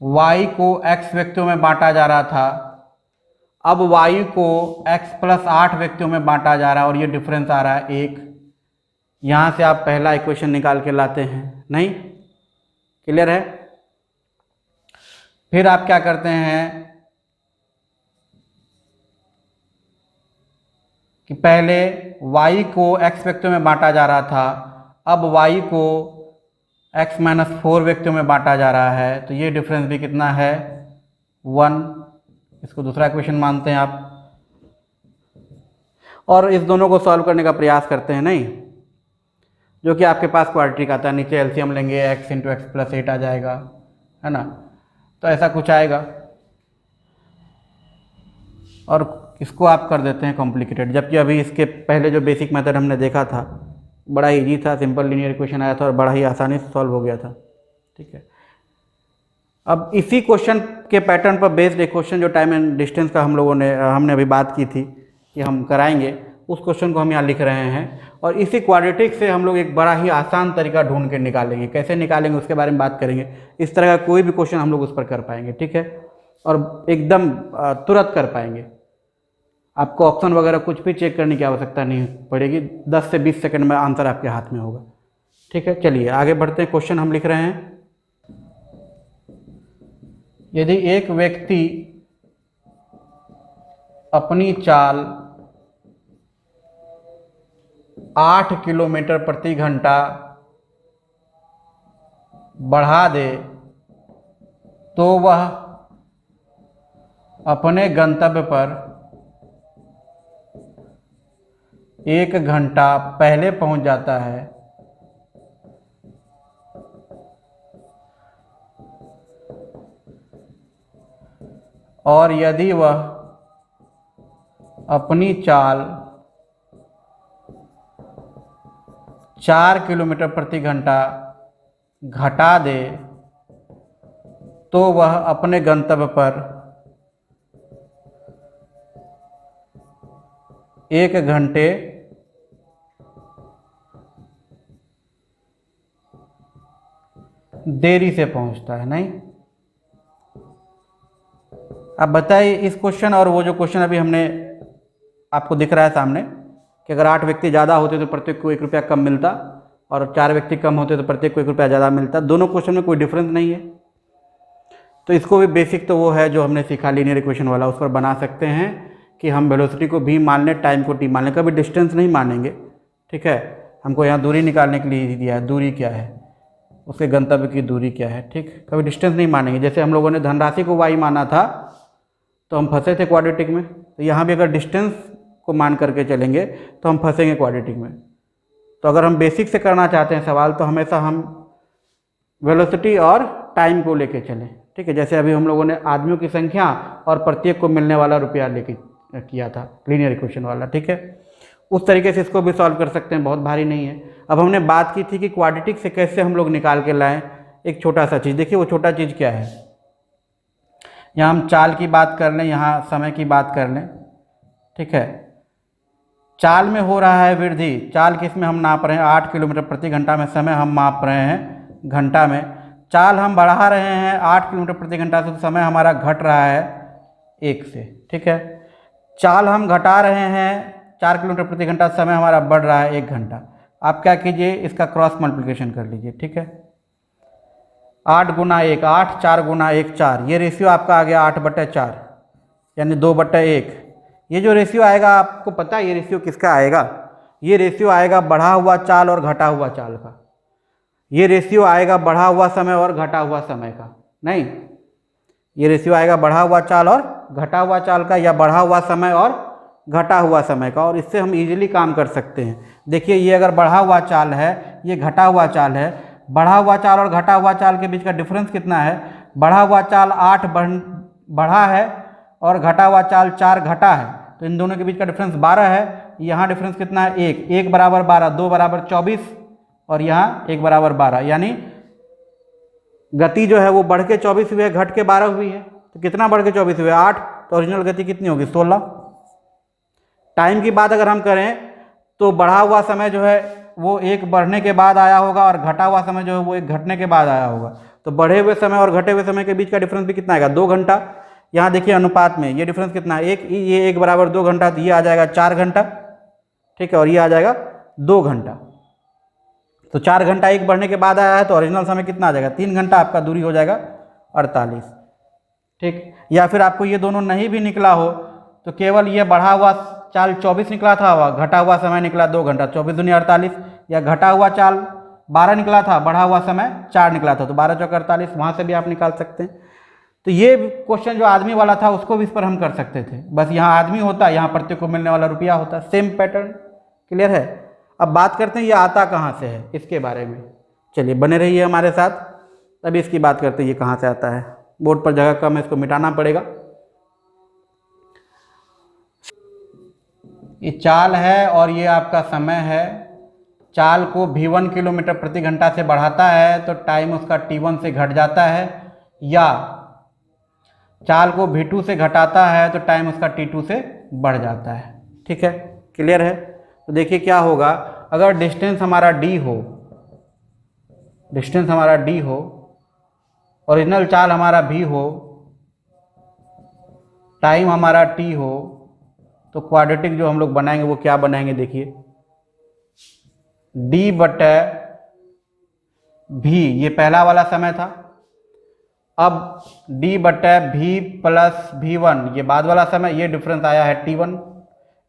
y को x व्यक्तियों में बांटा जा रहा था, अब y को x+8 व्यक्तियों में बांटा जा रहा है और ये डिफरेंस आ रहा है 1। यहाँ से आप पहला इक्वेशन निकाल के लाते हैं, नहीं, क्लियर है। फिर आप क्या करते हैं कि पहले y को x व्यक्तियों में बांटा जा रहा था, अब y को x - 4 व्यक्तियों में बांटा जा रहा है, तो ये डिफरेंस भी कितना है, 1। इसको दूसरा इक्वेशन मानते हैं आप, और इस दोनों को सॉल्व करने का प्रयास करते हैं, नहीं, जो कि आपके पास क्वाड्रेटिक आता है। नीचे एलसीएम लेंगे, x × x+8 आ जाएगा, है ना, तो ऐसा कुछ आएगा। और इसको आप कर देते हैं कॉम्प्लिकेटेड, जबकि अभी इसके पहले जो बेसिक मेथड हमने देखा था बड़ा इजी था, सिंपल लीनियर इक्वेशन आया था और बड़ा ही आसानी से सॉल्व हो गया था। ठीक है, अब इसी क्वेश्चन के पैटर्न पर बेस्ड एक क्वेश्चन जो टाइम एंड डिस्टेंस का हमने अभी बात की थी कि हम कराएंगे, उस क्वेश्चन को हम यहाँ लिख रहे हैं। और इसी क्वाड्रेटिक से हम लोग एक बड़ा ही आसान तरीका ढूंढ के निकालेंगे। कैसे निकालेंगे उसके बारे में बात करेंगे। इस तरह का कोई भी क्वेश्चन हम लोग उस पर कर पाएंगे, ठीक है, और एकदम तुरंत कर पाएंगे। आपको ऑप्शन वगैरह कुछ भी चेक करने की आवश्यकता नहीं पड़ेगी, 10 से 20 सेकंड में आंसर आपके हाथ में होगा। ठीक है, चलिए आगे बढ़ते हैं। क्वेश्चन हम लिख रहे हैं, यदि एक व्यक्ति अपनी चाल 8 किलोमीटर प्रति घंटा बढ़ा दे तो वह अपने गंतव्य पर 1 घंटा पहले पहुंच जाता है, और यदि वह अपनी चाल 4 किलोमीटर प्रति घंटा घटा दे तो वह अपने गंतव्य पर 1 घंटे देरी से पहुंचता है। नहीं, अब बताइए इस क्वेश्चन और वो जो क्वेश्चन अभी हमने आपको दिख रहा है सामने कि अगर 8 व्यक्ति ज़्यादा होते तो प्रत्येक को 1 रुपया कम मिलता, और 4 व्यक्ति कम होते तो प्रत्येक को 1 रुपया ज़्यादा मिलता। दोनों क्वेश्चन में कोई डिफरेंस नहीं है। तो इसको भी बेसिक तो वो है जो हमने सीखा लीनियर इक्वेशन वाला, उस पर बना सकते हैं कि हम वेलोसिटी को भी मान लें, टाइम को टी मान लें, कभी डिस्टेंस नहीं मानेंगे। ठीक है, हमको यहाँ दूरी निकालने के लिए दिया है, दूरी क्या है, उसके गंतव्य की दूरी क्या है। ठीक, कभी डिस्टेंस नहीं मानेंगे। जैसे हम लोगों ने धनराशि को y माना था तो हम फंसे थे क्वाड्रेटिक में, तो यहाँ भी अगर डिस्टेंस को मान करके चलेंगे तो हम फंसेंगे क्वाड्रेटिक में। तो अगर हम बेसिक से करना चाहते हैं सवाल, तो हमेशा हम वेलोसिटी और टाइम को लेके चलें। ठीक है, जैसे अभी हम लोगों ने आदमियों की संख्या और प्रत्येक को मिलने वाला रुपया लेके किया था लीनियर इक्वेशन वाला। ठीक है, उस तरीके से इसको भी सॉल्व कर सकते हैं, बहुत भारी नहीं है। अब हमने बात की थी कि क्वाड्रेटिक से कैसे हम लोग निकाल के लाएं एक छोटा सा चीज़। देखिए वो छोटा चीज़ क्या है, यहाँ हम चाल की बात कर लें, यहाँ समय की बात कर लें। ठीक है, चाल में हो रहा है वृद्धि, चाल किस में हम नाप रहे हैं, 8 किलोमीटर प्रति घंटा में, समय हम माप रहे हैं घंटा में। चाल हम बढ़ा रहे हैं 8 किलोमीटर प्रति घंटा से, तो समय हमारा घट रहा है 1 से। ठीक है, चाल हम घटा रहे हैं 4 किलोमीटर प्रति घंटा, समय हमारा बढ़ रहा है 1 घंटा। आप क्या कीजिए, इसका क्रॉस मल्टीप्लिकेशन कर लीजिए। ठीक है, 8 गुना 1 8, 4 गुना 1 4, ये रेशियो आपका आ गया 8/4 यानी 2/1। ये जो रेशियो आएगा आपको पता है ये रेशियो किसका आएगा? ये रेशियो आएगा बढ़ा हुआ चाल और घटा हुआ चाल का। ये रेशियो आएगा बढ़ा हुआ समय और घटा हुआ समय का। नहीं, ये रेशियो आएगा बढ़ा हुआ चाल और घटा हुआ चाल का, या बढ़ा हुआ समय और घटा हुआ समय का। और इससे हम इजीली काम कर सकते हैं। देखिए, ये अगर बढ़ा हुआ चाल है, ये घटा हुआ चाल है। बढ़ा हुआ चाल और घटा हुआ चाल के बीच का डिफरेंस कितना है? बढ़ा हुआ चाल 8 बढ़ा है और घटा हुआ चाल 4 घटा है, तो इन दोनों के बीच का डिफरेंस 12 है। यहाँ डिफरेंस कितना है? 1 1 बराबर 12, 2 बराबर 24 और यहाँ 1 बराबर 12, यानी गति जो है वो बढ़ के 24 हुई है, घट के 12 हुई है। तो कितना बढ़ के 24 हुई है? 8। तो ओरिजिनल गति कितनी होगी? 16। टाइम की बात अगर हम करें तो बढ़ा हुआ समय जो है वो 1 बढ़ने के बाद आया होगा और घटा हुआ समय जो है वो 1 घटने के बाद आया होगा। तो बढ़े हुए समय और घटे हुए समय के बीच का डिफरेंस भी कितना आएगा? 2 घंटा। यहाँ देखिए अनुपात में ये डिफरेंस कितना है? ये 1 बराबर 2 घंटा, तो ये आ जाएगा 4 घंटा, ठीक है, और ये आ जाएगा 2 घंटा। तो 4 घंटा 1 बढ़ने के बाद आया है, तो ओरिजिनल समय कितना आ जाएगा? 3 घंटा आपका दूरी हो जाएगा 48, ठीक। या फिर आपको ये दोनों नहीं भी निकला हो तो केवल ये बढ़ा हुआ चाल 24 निकला था, घटा हुआ समय निकला 2 घंटा, 24 दूनी 48, या घटा हुआ चाल 12 निकला था, बढ़ा हुआ समय 4 निकला था, तो 12 चौक 48, वहाँ से भी आप निकाल सकते हैं। तो ये क्वेश्चन जो आदमी वाला था उसको भी इस पर हम कर सकते थे, बस यहाँ आदमी होता, यहाँ प्रत्येक को मिलने वाला रुपया होता, सेम पैटर्न। क्लियर है? अब बात करते हैं ये आता कहाँ से है, इसके बारे में। चलिए बने रहिए हमारे साथ, अभी इसकी बात करते हैं ये कहाँ से आता है। बोर्ड पर जगह कम है, इसको मिटाना पड़ेगा। ये चाल है और ये आपका समय है। चाल को v1 किलोमीटर प्रति घंटा से बढ़ाता है तो टाइम उसका t1 से घट जाता है, या चाल को v2 से घटाता है तो टाइम उसका t2 से बढ़ जाता है। ठीक है, क्लियर है? तो देखिए क्या होगा, अगर डिस्टेंस हमारा d हो, डिस्टेंस हमारा d हो, ओरिजिनल चाल हमारा v हो, टाइम हमारा t हो, तो क्वाड्रेटिक जो हम लोग बनाएंगे वो क्या बनाएंगे? देखिए d बटे v, ये पहला वाला समय था। अब d बटे v प्लस v1, ये बाद वाला समय, ये डिफरेंस आया है t1।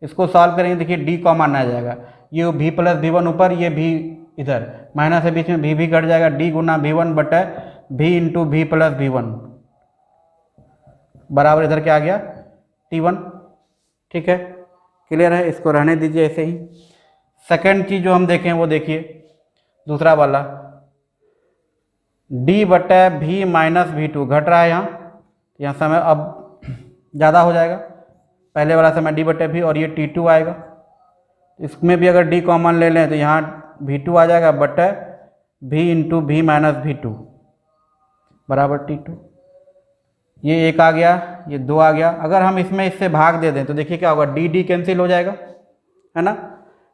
इसको सॉल्व करेंगे, देखिए d कॉमन आ जाएगा, ये v प्लस v1 ऊपर, ये v इधर, माइनस है बीच में, v भी घट जाएगा, d गुना v1 बटे v into v plus v1 बराबर इधर क्या आ गया? t1। ठीक है, क्लियर है? इसको रहने दीजिए ऐसे ही। सेकेंड चीज जो हम देखें वो देखिए, दूसरा वाला d बटे v माइनस v2 घट रहा है यहाँ समय अब ज़्यादा हो जाएगा, पहले वाला समय d बटे v और ये t2 आएगा। इसमें भी अगर d कॉमन ले लें तो यहाँ v2 आ जाएगा बटे v into v minus v2 बराबर t2। ये 1 आ गया, ये 2 आ गया। अगर हम इसमें इससे भाग दे दें तो देखिए क्या होगा, डी डी कैंसिल हो जाएगा, है ना,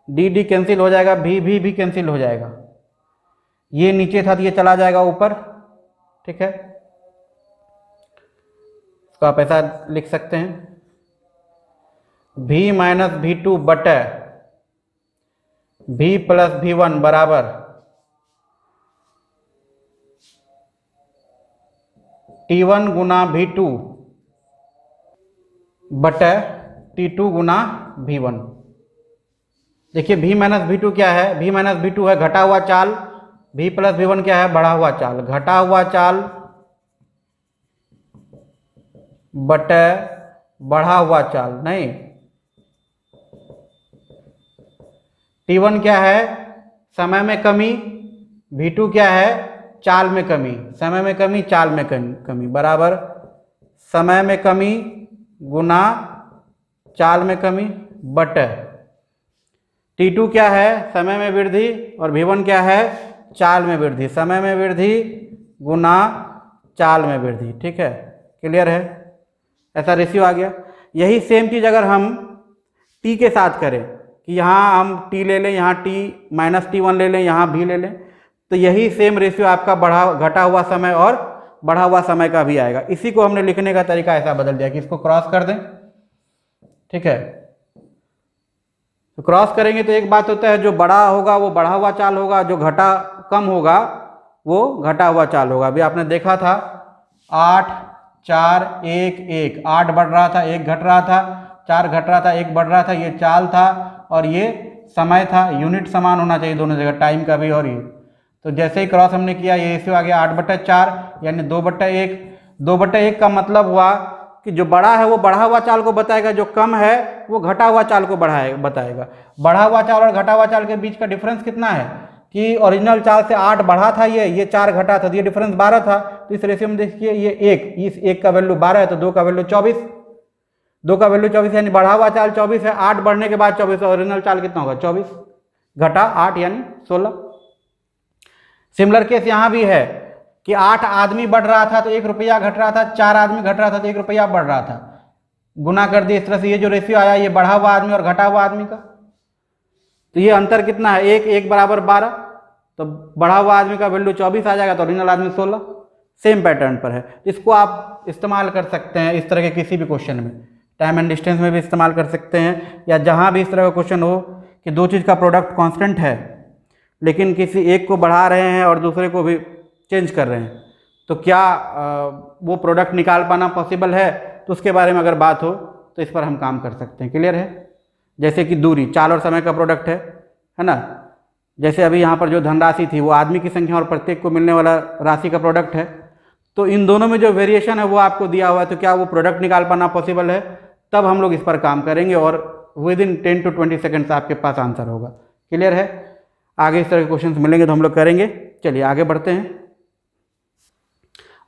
डी डी कैंसिल हो जाएगा, भी कैंसिल हो जाएगा, ये नीचे था तो ये चला जाएगा ऊपर। ठीक है, इसको आप ऐसा लिख सकते हैं, v माइनस v2 बटे v प्लस v1 बराबर t1 गुना v2 बटे t2 गुना v1। देखिए v माइनस v2 क्या है? v माइनस v2 है घटा हुआ चाल, v प्लस v1 क्या है? बढ़ा हुआ चाल। घटा हुआ चाल बटे बढ़ा हुआ चाल, नहीं, t1 क्या है? समय में कमी, v2 क्या है? चाल में कमी, समय में कमी, चाल में कमी बराबर समय में कमी गुना चाल में कमी बटे t2 क्या है? समय में वृद्धि, और v1 क्या है? चाल में वृद्धि। समय में वृद्धि गुना चाल में वृद्धि। ठीक है, क्लियर है? ऐसा रेशियो आ गया। यही सेम चीज़ अगर हम t के साथ करें कि यहाँ हम t ले लें, यहाँ t माइनस t1 ले लें, यहाँ v ले लें, तो यही सेम रेशियो आपका घटा हुआ समय और बढ़ा हुआ समय का भी आएगा। इसी को हमने लिखने का तरीका ऐसा बदल दिया कि इसको क्रॉस कर दें। ठीक है, तो क्रॉस करेंगे तो एक बात होता है, जो बड़ा होगा वो बढ़ा हुआ चाल होगा, जो घटा कम होगा वो घटा हुआ चाल होगा। अभी आपने देखा था 8 4 1 1, 8 बढ़ रहा था 1 घट रहा था, 4 घट रहा था 1 बढ़ रहा था, ये चाल था और ये समय था। यूनिट समान होना चाहिए दोनों जगह, टाइम का भी और ये। तो जैसे ही क्रॉस हमने किया ये रेशियो आ गया 8/4 यानी 2/1। 2/1 का मतलब हुआ कि जो बड़ा है वो बढ़ा हुआ चाल को बताएगा, जो कम है वो घटा हुआ चाल को बताएगा। बढ़ा हुआ चाल और घटा हुआ चाल के बीच का डिफरेंस कितना है कि ओरिजिनल चाल से 8 बढ़ा था, ये 4 घटा था, तो ये डिफरेंस 12 था। तो इस रेशियो में देखिए ये 1, इस 1 का वैल्यू 12 है तो 2 का वैल्यू 24, 2 का वैल्यू 24 यानी बढ़ा हुआ चाल 24 है, 8 बढ़ने के बाद 24, ओरिजिनल चाल कितना होगा 24 घटा 8 यानी 16। सिमिलर केस यहाँ भी है कि 8 आदमी बढ़ रहा था तो 1 रुपया घट रहा था, 4 आदमी घट रहा था तो 1 रुपया बढ़ रहा था। गुना कर दिए इस तरह से, ये जो रेशियो आया ये बढ़ा हुआ आदमी और घटा हुआ आदमी का, तो ये अंतर कितना है 1 1 बराबर 12, तो बढ़ा हुआ आदमी का वैल्यू 24 आ जाएगा तो ओरिजिनल आदमी 16। सेम पैटर्न पर है, इसको आप इस्तेमाल कर सकते हैं इस तरह के किसी भी क्वेश्चन में, टाइम एंड डिस्टेंस में भी इस्तेमाल कर सकते हैं, या जहाँ भी इस तरह का क्वेश्चन हो कि दो चीज़ का प्रोडक्ट कांस्टेंट है लेकिन किसी एक को बढ़ा रहे हैं और दूसरे को भी चेंज कर रहे हैं, तो क्या वो प्रोडक्ट निकाल पाना पॉसिबल है, तो उसके बारे में अगर बात हो तो इस पर हम काम कर सकते हैं। क्लियर है? जैसे कि दूरी चाल और समय का प्रोडक्ट है ना, जैसे अभी यहाँ पर जो धनराशि थी वो आदमी की संख्या और प्रत्येक को मिलने वाला राशि का प्रोडक्ट है, तो इन दोनों में जो वेरिएशन है वो आपको दिया हुआ है, तो क्या वो प्रोडक्ट निकाल पाना पॉसिबल है, तब हम लोग इस पर काम करेंगे और विद इन 10 to 20 सेकेंड्स आपके पास आंसर होगा। क्लियर है? आगे इस तरह के क्वेश्चंस मिलेंगे तो हम लोग करेंगे। चलिए आगे बढ़ते हैं।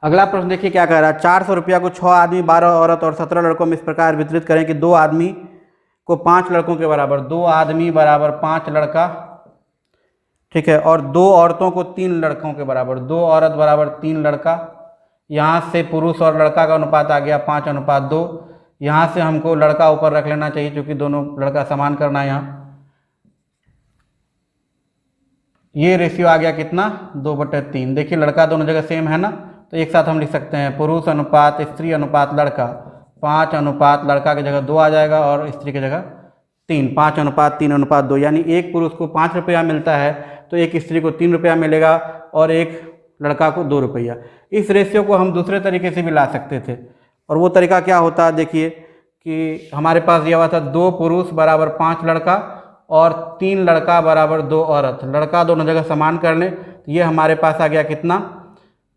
अगला प्रश्न देखिए क्या कह रहा है, 400 रुपया को 6 आदमी 12 औरत और 17 लड़कों में इस प्रकार वितरित करें कि 2 आदमी को 5 लड़कों के बराबर, 2 आदमी बराबर 5 लड़का, ठीक है, और 2 औरतों को 3 लड़कों के बराबर, 2 औरत बराबर 3 लड़का। यहाँ से पुरुष और लड़का का अनुपात आ गया 5:2। यहाँ से हमको लड़का ऊपर रख लेना चाहिए क्योंकि दोनों लड़का समान करना है। यहाँ ये रेशियो आ गया कितना 2/3। देखिए लड़का दोनों जगह सेम है ना, तो एक साथ हम लिख सकते हैं पुरुष अनुपात स्त्री अनुपात लड़का, 5 अनुपात लड़का की जगह 2 आ जाएगा और स्त्री की जगह 3, 5:3:2, यानी एक पुरुष को 5 रुपया मिलता है तो एक स्त्री को 3 रुपया मिलेगा और एक लड़का को 2 रुपया। इस रेशियो को हम दूसरे तरीके से भी ला सकते थे, और वो तरीका क्या होता है देखिए कि हमारे पास दिया हुआ था 2 पुरुष बराबर 5 लड़का और 3 लड़का बराबर 2 औरत। लड़का दोनों जगह समान कर लें तो ये हमारे पास आ गया कितना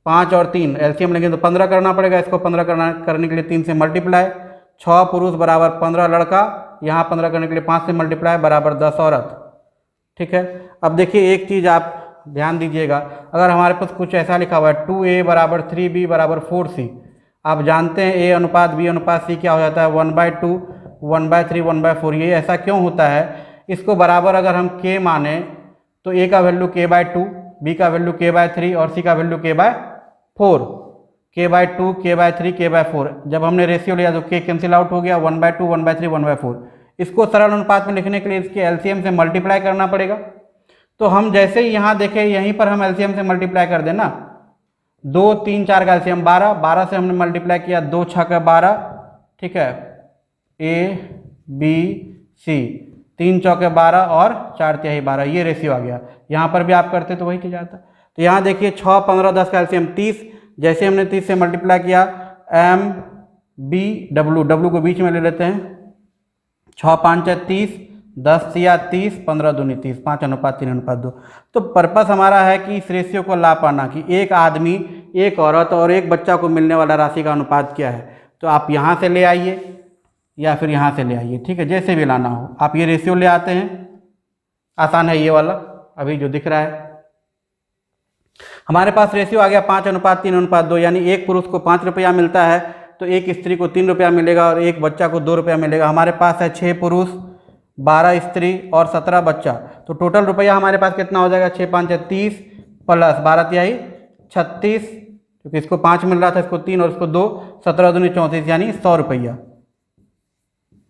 5 और 3, एलसीएम लेंगे तो 15 करना पड़ेगा, इसको 15 करने के लिए 3 से मल्टीप्लाई, 6 पुरुष बराबर 15 लड़का, यहाँ 15 करने के लिए 5 से मल्टीप्लाई बराबर 10 औरत। ठीक है, अब देखिए एक चीज़ आप ध्यान दीजिएगा, अगर हमारे पास कुछ ऐसा लिखा हुआ है 2a बराबर 3b बराबर 4c, आप जानते हैं a अनुपात b अनुपात c क्या हो जाता है 1/2, 1/3, 1/4। ये ऐसा क्यों होता है, इसको बराबर अगर हम k माने तो a का वैल्यू k/2, b का वैल्यू k/3 और c का value k/4, k/2, k/3, k/4। जब हमने रेशियो लिया तो k कैंसिल आउट हो गया, 1/2, 1/3, 1/4। इसको सरल अनुपात में लिखने के लिए इसके एलसीएम से मल्टीप्लाई करना पड़ेगा। तो हम जैसे ही यहाँ देखें यहीं पर हम एलसीएम से मल्टीप्लाई कर देना, 2 3 4 का एलसीएम 12, 12 से हमने मल्टीप्लाई किया 2 6 का 12, ठीक है, a b c, 3 चौके 12 और 4 तिहाई 12, ये रेशियो आ गया। यहाँ पर भी आप करते तो वही की जाता। तो यहाँ देखिए 6 15 10 का एलसीएम 30, जैसे हमने 30 से मल्टीप्लाई किया m b w को बीच में ले लेते हैं, 6 5 30, 10 या 30, 15 दूनी 30, 5:3:2। तो पर्पस हमारा है कि इस रेशियो को ला पाना कि एक आदमी एक औरत और एक बच्चा को मिलने वाला राशि का अनुपात क्या है। तो आप यहाँ से ले आइए या फिर यहाँ से ले आइए, ठीक है, जैसे भी लाना हो आप ये रेशियो ले आते हैं। आसान है ये वाला अभी जो दिख रहा है। हमारे पास रेशियो आ गया 5:3:2, यानी एक पुरुष को 5 रुपया मिलता है तो एक स्त्री को 3 रुपया मिलेगा और एक बच्चा को 2 रुपया मिलेगा। हमारे पास है 6 पुरुष 12 स्त्री और 17 बच्चा, तो टोटल रुपया हमारे पास कितना हो जाएगा 6 5 30 प्लस 12 तिहाई 36, क्योंकि इसको 5 मिल रहा था, इसको 3 और इसको 2, 17 दूनी 34, यानी 100 रुपया।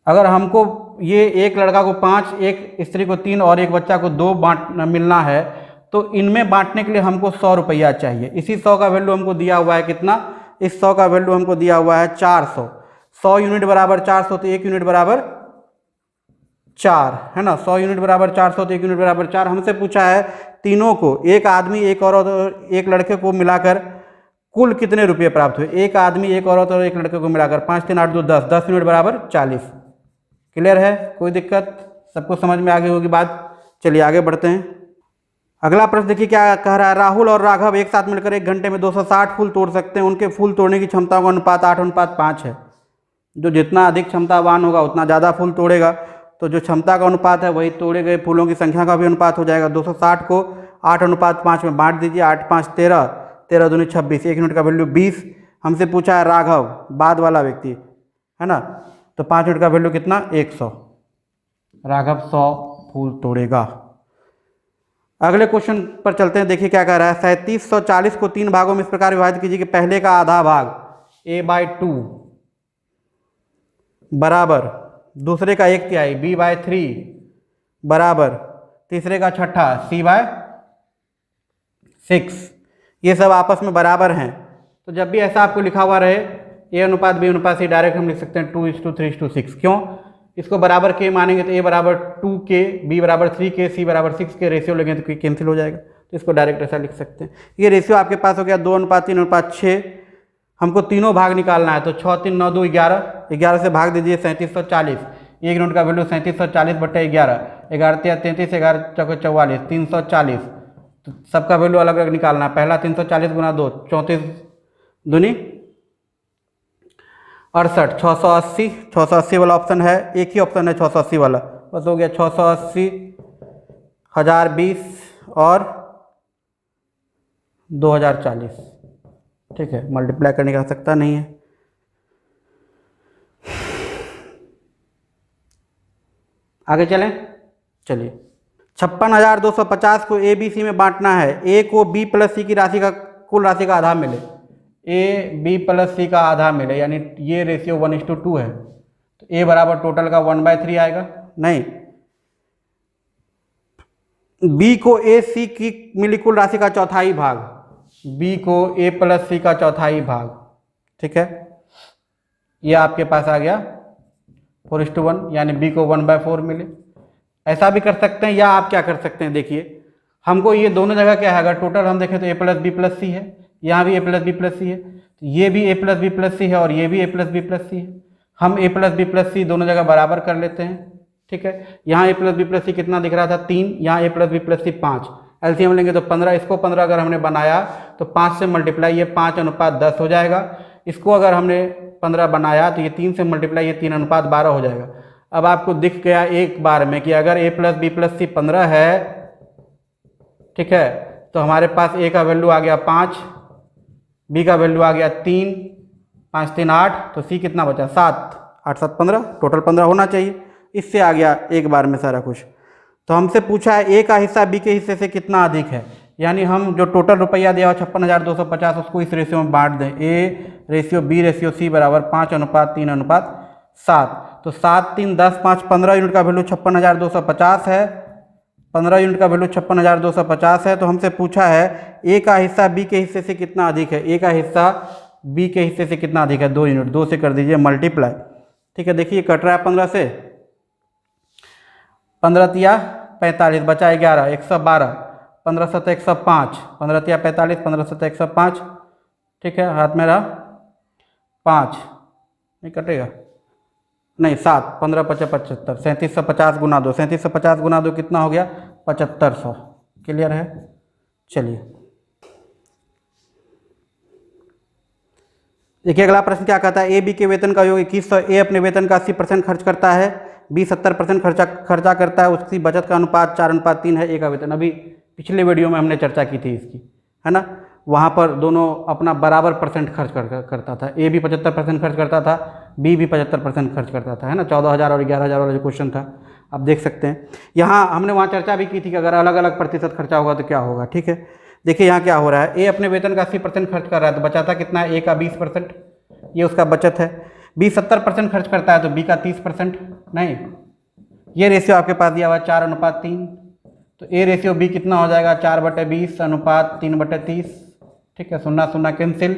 अगर हमको ये एक लड़का को 5, एक स्त्री को 3 और एक बच्चा को 2 मिलना है तो इनमें बांटने के लिए हमको 100 रुपया चाहिए। इसी 100 का वैल्यू हमको दिया हुआ है कितना, इस 100 का वैल्यू हमको दिया हुआ है 400। 100 यूनिट बराबर 400 तो 1 यूनिट बराबर 4 है ना, 100 यूनिट बराबर 400 तो 1 यूनिट बराबर 4। हमसे पूछा है तीनों को, एक आदमी एक औरत और एक लड़के को मिलाकर कुल कितने रुपये प्राप्त हुए। एक आदमी एक औरत और एक लड़के को मिलाकर 5 3 8 2 10, 10 मिनट बराबर 40। क्लियर है, कोई दिक्कत, सबको समझ में आ गई होगी बात। चलिए आगे बढ़ते हैं। अगला प्रश्न देखिए क्या कह रहा है। राहुल और राघव एक साथ मिलकर 1 घंटे में 260 फूल तोड़ सकते हैं। उनके फूल तोड़ने की क्षमता का अनुपात 8:5 है। जो जितना अधिक क्षमतावान होगा उतना ज़्यादा फूल तोड़ेगा, तो जो क्षमता का अनुपात है वही तोड़े गए फूलों की संख्या का भी अनुपात हो जाएगा। 260 को 8:5 में बांट दीजिए। 8 5 13, 13 दूनी 26, 1 यूनिट का वैल्यू 20। हमसे पूछा है राघव, बाद वाला व्यक्ति है ना, तो 5 यूनिट का वैल्यू कितना, 100। राघव 100 फूल तोड़ेगा। अगले क्वेश्चन पर चलते हैं, देखिए क्या कह रहा है। 3740 को 3 भागों में इस प्रकार विभाजित कीजिए कि पहले का आधा भाग a/2 बराबर दूसरे का 1/3 b/3 बराबर तीसरे का छठा c/6। ये सब आपस में बराबर हैं, तो जब भी ऐसा आपको लिखा हुआ रहे a/b/c, डायरेक्ट हम लिख सकते हैं 2:3:6। क्यों, इसको बराबर के मानेंगे तो a बराबर 2k, b बराबर 3k, c बराबर 6k, रेशियो लेंगे तो कैंसिल हो जाएगा, तो इसको डायरेक्ट ऐसा लिख सकते हैं। ये रेशियो आपके पास हो गया 2:3:6। हमको तीनों भाग निकालना है, तो 6 3 9 2 11, 11 से भाग दीजिए 3740। 1 यूनिट का वैल्यू 3740/11, 11 33, 11 चौके 44, 340। तो सबका वैल्यू अलग अलग निकालना है। पहला 340 गुना 2, 34 दूनी 68, 680। 680 वाला ऑप्शन है, एक ही ऑप्शन है 680 वाला, बस हो गया 680, 1020 और 2040। ठीक है, मल्टीप्लाई करने का आवश्यकता नहीं है। आगे चलें, चलिए। 56,250 को ए बी सी में बांटना है। ए को बी प्लस सी की राशि का कुल राशि का आधा मिले, ए बी प्लस सी का आधा मिले, यानी ये रेशियो 1:2 है, तो ए बराबर टोटल का 1/3 आएगा। नहीं, बी को ए सी की मिली कुल राशि का चौथाई भाग, बी को ए प्लस सी का चौथाई भाग। ठीक है, ये आपके पास आ गया 4:1, यानी बी को 1/4 मिले। ऐसा भी कर सकते हैं, या आप क्या कर सकते हैं, देखिए हमको ये दोनों जगह क्या है, अगर टोटल हम देखें तो ए प्लस बी प्लस सी है, यहाँ भी ए प्लस बी प्लस सी है, तो ये भी ए प्लस बी प्लस सी है और ये भी ए प्लस बी प्लस सी है। हम ए प्लस बी प्लस सी दोनों जगह बराबर कर लेते हैं। ठीक है, यहाँ ए प्लस बी प्लस सी कितना दिख रहा था, 3, यहाँ ए प्लस बी प्लस सी 5, एलसीएम लेंगे तो 15। इसको 15 अगर हमने बनाया तो 5 से मल्टीप्लाई ये 5:10 हो जाएगा। इसको अगर हमने 15 बनाया तो ये 3 से मल्टीप्लाई ये 3:12 हो जाएगा। अब आपको दिख गया एक बार में कि अगर ए प्लस बी प्लस सी 15 है, ठीक है, तो हमारे पास ए का वैल्यू आ गया 5, बी का वैल्यू आ गया 3, 5 3 8, तो सी कितना बचा 7, 8 7 15, टोटल 15 होना चाहिए। इससे आ गया एक बार में सारा कुछ। तो हमसे पूछा है ए का हिस्सा बी के हिस्से से कितना अधिक है, यानी हम जो टोटल रुपया दिया हुआ 56,250 उसको इस रेशियो में बांट दें। A ratio B ratio C बराबर 5:3:7। तो 7 3 10 5 15 यूनिट का वैल्यू 56,250 है। 15 यूनिट का वैल्यू 56,250 है। तो हमसे पूछा है ए का हिस्सा बी के हिस्से से कितना अधिक है। ए का हिस्सा बी के हिस्से से कितना अधिक है, 2 यूनिट। 2 से कर दीजिए मल्टीप्लाई। ठीक है, देखिए कट रहा है 15 से, 15 तिया 45, बचा 11, 112, 15 7 105, 15 तिया 45, 15 7 105। ठीक है, हाथ में रहा 5, नहीं कटेगा, नहीं 7, 15 5 75, 3750 गुना 2, 3750 गुना 2 कितना हो गया 7500। क्लियर है, चलिए देखिए अगला प्रश्न क्या कहता है। ए बी के वेतन का योग 2100। ए अपने वेतन का 80% खर्च करता है, बी 70% खर्चा करता है। उसकी बचत का अनुपात 4:3 है। ए का वेतन, अभी पिछले वीडियो में हमने चर्चा की थी इसकी, है ना, वहाँ पर दोनों अपना बराबर परसेंट खर्च करता था। ए भी 75% खर्च करता था, बी भी 75% खर्च करता था, है ना। 14,000 और 11,000 वाला जो क्वेश्चन था आप देख सकते हैं। यहाँ हमने वहाँ चर्चा भी की थी कि अगर अलग अलग प्रतिशत खर्चा होगा तो क्या होगा। ठीक है, देखिए यहाँ क्या हो रहा है। ए अपने वेतन का 80% खर्च कर रहा है, तो बचाता कितना है, ए का 20%, ये उसका बचत है। बी 70% खर्च करता है, तो बी का 30%। नहीं, ये रेशियो आपके पास दिया हुआ 4:3, तो ए रेशियो बी कितना हो जाएगा 4/20 अनुपात 3/30। ठीक है, 0 0 कैंसिल,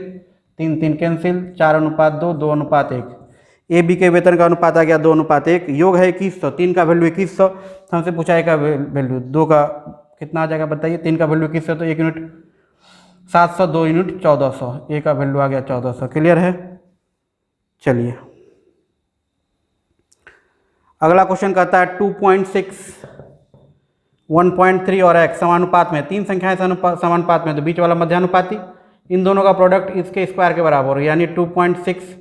3 3 कैंसिल, 4:2, 2:1। ए बी के वेतन का अनुपात आ गया 2:1। योग है 2100, 3 का वैल्यू 2100। हमसे पूछा ए का वैल्यू, 2 का कितना आ जाएगा बताइए। 3 का वैल्यू किससे, तो 1 यूनिट 700, 2 यूनिट 1400, ए का वैल्यू आ गया 1400। क्लियर है। चलिए अगला क्वेश्चन कहता है 2.6, 1.3 और x समानुपात में, तीन संख्याएं समानुपात में, तो बीच वाला मध्यानुपाती, इन दोनों का प्रोडक्ट इसके स्क्वायर के बराबर, यानी 2.6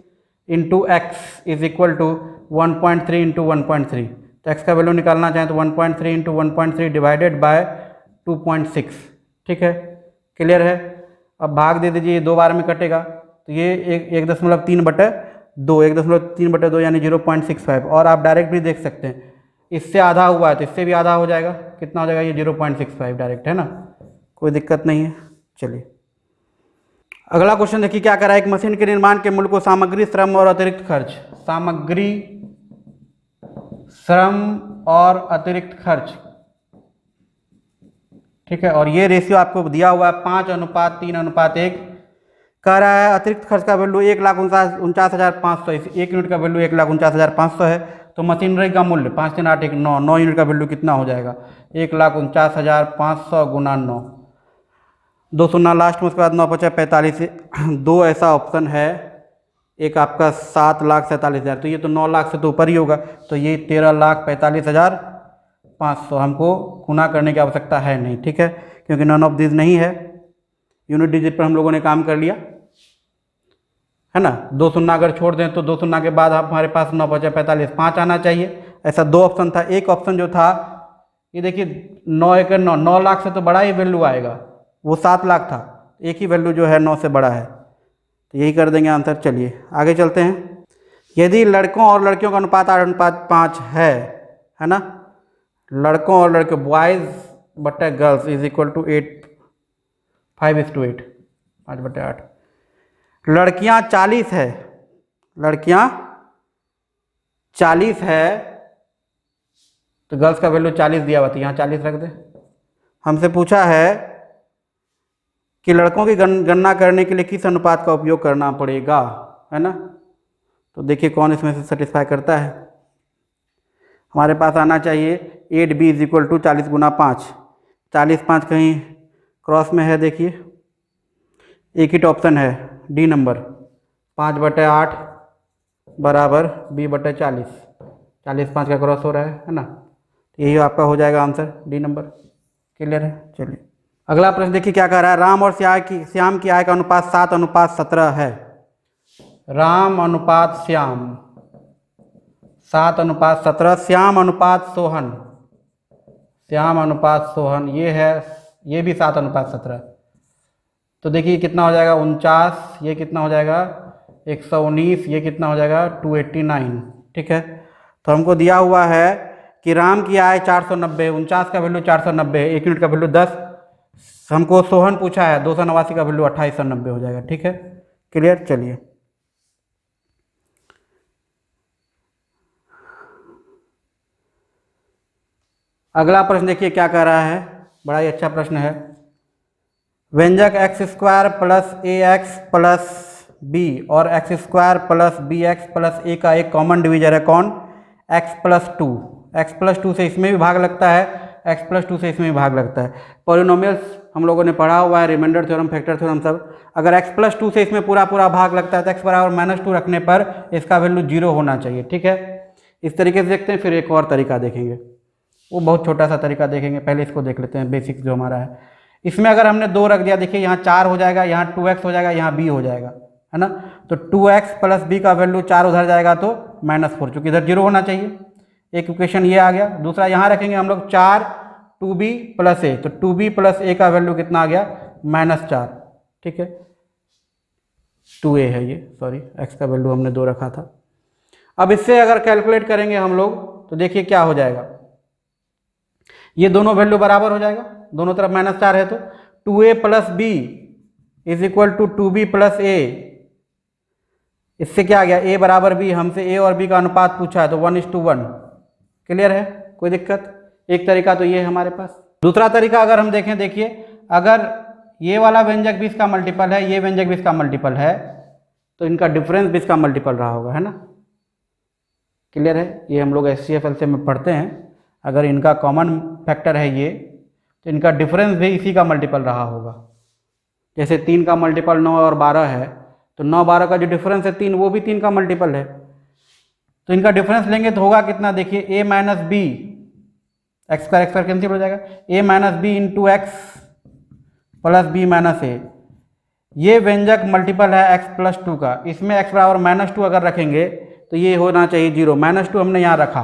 into X is equal to 1.3 into 1.3। तो x का वैल्यू निकालना चाहें तो 1.3 इंटू 1.3 डिवाइडेड बाय 2.6। ठीक है, क्लियर है। अब भाग दे दीजिए, 2 बार में कटेगा, तो ये 1.3/2, 1.3/2 यानी 0.65। और आप डायरेक्ट भी देख सकते हैं, इससे आधा हुआ है तो इससे भी आधा हो जाएगा। कितना हो जाएगा, ये 0.65 डायरेक्ट है ना, कोई दिक्कत नहीं है। चलिए अगला क्वेश्चन देखिए क्या करा है। एक मशीन के निर्माण के मूल्य को सामग्री, श्रम और अतिरिक्त खर्च, सामग्री, श्रम और अतिरिक्त खर्च, ठीक है, और ये रेशियो आपको दिया हुआ है 5:3:1। कह रहा है अतिरिक्त खर्च का वैल्यू 1,49,500, 1 यूनिट का वैल्यू 1,49,500 है। तो मशीनरी का मूल्य 5 3 8 1 9, 9 यूनिट का वैल्यू कितना हो जाएगा, 1,49,500 गुना 9, 2 शून्य लास्ट में, उसके बाद 9 5 45। दो ऐसा ऑप्शन है, एक आपका 7,47,000, तो ये तो 9 लाख से तो ऊपर ही होगा, तो ये 13,45,500 हमको गुना करने की आवश्यकता है नहीं। ठीक है, क्योंकि नन ऑफ दिस नहीं है, यूनिट डिजिट पर हम लोगों ने काम कर लिया है ना। 2 शून्य अगर छोड़ दें तो 2 शून्य के बाद हमारे पास 9 5 45 5 आना चाहिए। ऐसा 2 ऑप्शन था। एक ऑप्शन जो था ये देखिए 9 1 9, 9 लाख से तो बड़ा ही वैल्यू आएगा, वो 7 लाख था, एक ही वैल्यू जो है 9 से बड़ा है, तो यही कर देंगे आंसर। चलिए आगे चलते हैं। यदि लड़कों और लड़कियों का अनुपात 8:5 है ना, लड़कों और लड़के बॉयज़ बटे गर्ल्स इज इक्वल टू 5:8, 5/8। लड़कियां 40 है, लड़कियां 40 है, तो गर्ल्स का वैल्यू 40 दिया हुआ था, यहाँ 40 रख दे। हमसे पूछा है कि लड़कों की गणना करने के लिए किस अनुपात का उपयोग करना पड़ेगा, है ना। तो देखिए कौन इसमें से सेटिस्फाई करता है। हमारे पास आना चाहिए 8b इज इक्वल टू 40 गुना 5, 40 5 कहीं क्रॉस में है, देखिए एक ही ऑप्शन है डी नंबर, 5/8 बराबर b/40, 40 5 का क्रॉस हो रहा है ना, यही आपका हो जाएगा आंसर, डी नंबर। क्लियर है। चलिए अगला प्रश्न देखिए क्या कह रहा है। राम और श्याम की आय का अनुपात 7:17 है। राम अनुपात श्याम 7:17, श्याम अनुपात सोहन, श्याम अनुपात सोहन ये है, ये भी 7:17। तो देखिए कितना हो जाएगा 49, ये कितना हो जाएगा 119, ये कितना हो जाएगा 289। ठीक है, तो हमको दिया हुआ है कि राम की आय 490, 49 का वैल्यू 490, 1 यूनिट का वैल्यू 10, हमको सोहन पूछा है 289 का वैल्यू 2890 हो जाएगा। ठीक है, क्लियर। चलिए अगला प्रश्न देखिए क्या कह रहा है, बड़ा ही अच्छा प्रश्न है। व्यंजक x² plus ax plus b और x² plus bx plus a का एक कॉमन डिवीजर है, कौन, x+2। x+2 से इसमें भी भाग लगता है, x+2 से इसमें भी भाग लगता है। पॉलिनोमियल्स हम लोगों ने पढ़ा हुआ है, रिमाइंडर थ्योरम, फैक्टर थ्योरम सब। अगर x+2 से इसमें पूरा भाग लगता है तो x बराबर -2 रखने पर इसका वैल्यू 0 होना चाहिए। ठीक है, इस तरीके से देखते हैं। फिर एक और तरीका देखेंगे, वो बहुत छोटा सा तरीका देखेंगे, पहले इसको देख लेते हैं, बेसिक जो हमारा है। इसमें अगर हमने 2 रख दिया, देखिए यहाँ 4 हो जाएगा, यहाँ 2x हो जाएगा, यहाँ b हो जाएगा, है ना। तो 2x प्लस b का वैल्यू 4 उधर जाएगा तो -4, चूँकि इधर 0 होना चाहिए। एक इक्वेशन ये आ गया। दूसरा यहाँ रखेंगे हम लोग 4 2b प्लस a, तो 2b प्लस a का वैल्यू कितना आ गया -4। ठीक है, 2a है ये, सॉरी x का वैल्यू हमने 2 रखा था। अब इससे अगर कैलकुलेट करेंगे हम लोग तो देखिए क्या हो जाएगा, ये दोनों वैल्यू बराबर हो जाएगा, दोनों तरफ -4 है, तो 2a plus b is equal to 2b plus a। इससे क्या आ गया, a बराबर b, हमसे a और b का अनुपात पूछा है तो 1:1। क्लियर है, कोई दिक्कत। एक तरीका तो ये है हमारे पास। दूसरा तरीका अगर हम देखें, देखिए अगर ये वाला व्यंजक भी इसका मल्टीपल है, ये व्यंजक भी इसका मल्टीपल है, तो इनका डिफरेंस भी इसका मल्टीपल रहा होगा, है ना। क्लियर है, ये हम लोग SCFLC में पढ़ते हैं। अगर इनका कॉमन फैक्टर है ये, तो इनका डिफरेंस भी इसी का मल्टीपल रहा होगा। जैसे 3 का मल्टीपल 9 और 12 है, तो 9 12 का जो डिफरेंस है 3, वो भी 3 का मल्टीपल है। तो इनका डिफरेंस लेंगे तो होगा कितना, देखिए a माइनस बी, एक्स का कैंसिल हो जाएगा, a minus B into X plus B minus A. ये व्यंजक मल्टीपल है x प्लस 2 का, इसमें x बराबर -2 अगर रखेंगे तो ये होना चाहिए 0। -2 हमने यहाँ रखा,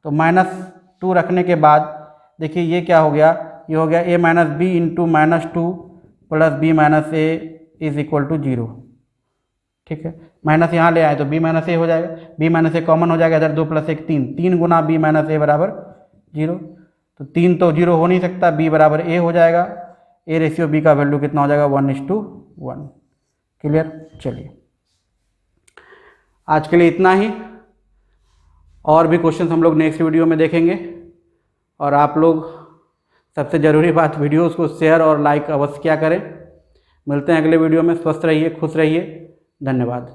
तो -2 रखने के बाद देखिए ये क्या हो गया, ये हो गया a minus B into -2 plus B minus A is equal to 0। ठीक है, माइनस यहाँ ले आए तो b माइनस ए हो जाएगा, b माइनस ए कॉमन हो जाएगा, इधर 2 + 1 3, 3 गुना b माइनस ए बराबर 0। तो 3 तो 0 हो नहीं सकता, b बराबर a हो जाएगा। a रेशियो b का वैल्यू कितना हो जाएगा, 1:1। क्लियर। चलिए आज के लिए इतना ही, और भी क्वेश्चंस हम लोग नेक्स्ट वीडियो में देखेंगे। और आप लोग सबसे ज़रूरी बात, वीडियोस को शेयर और लाइक अवश्य क्या करें। मिलते हैं अगले वीडियो में। स्वस्थ रहिए, खुश रहिए, धन्यवाद।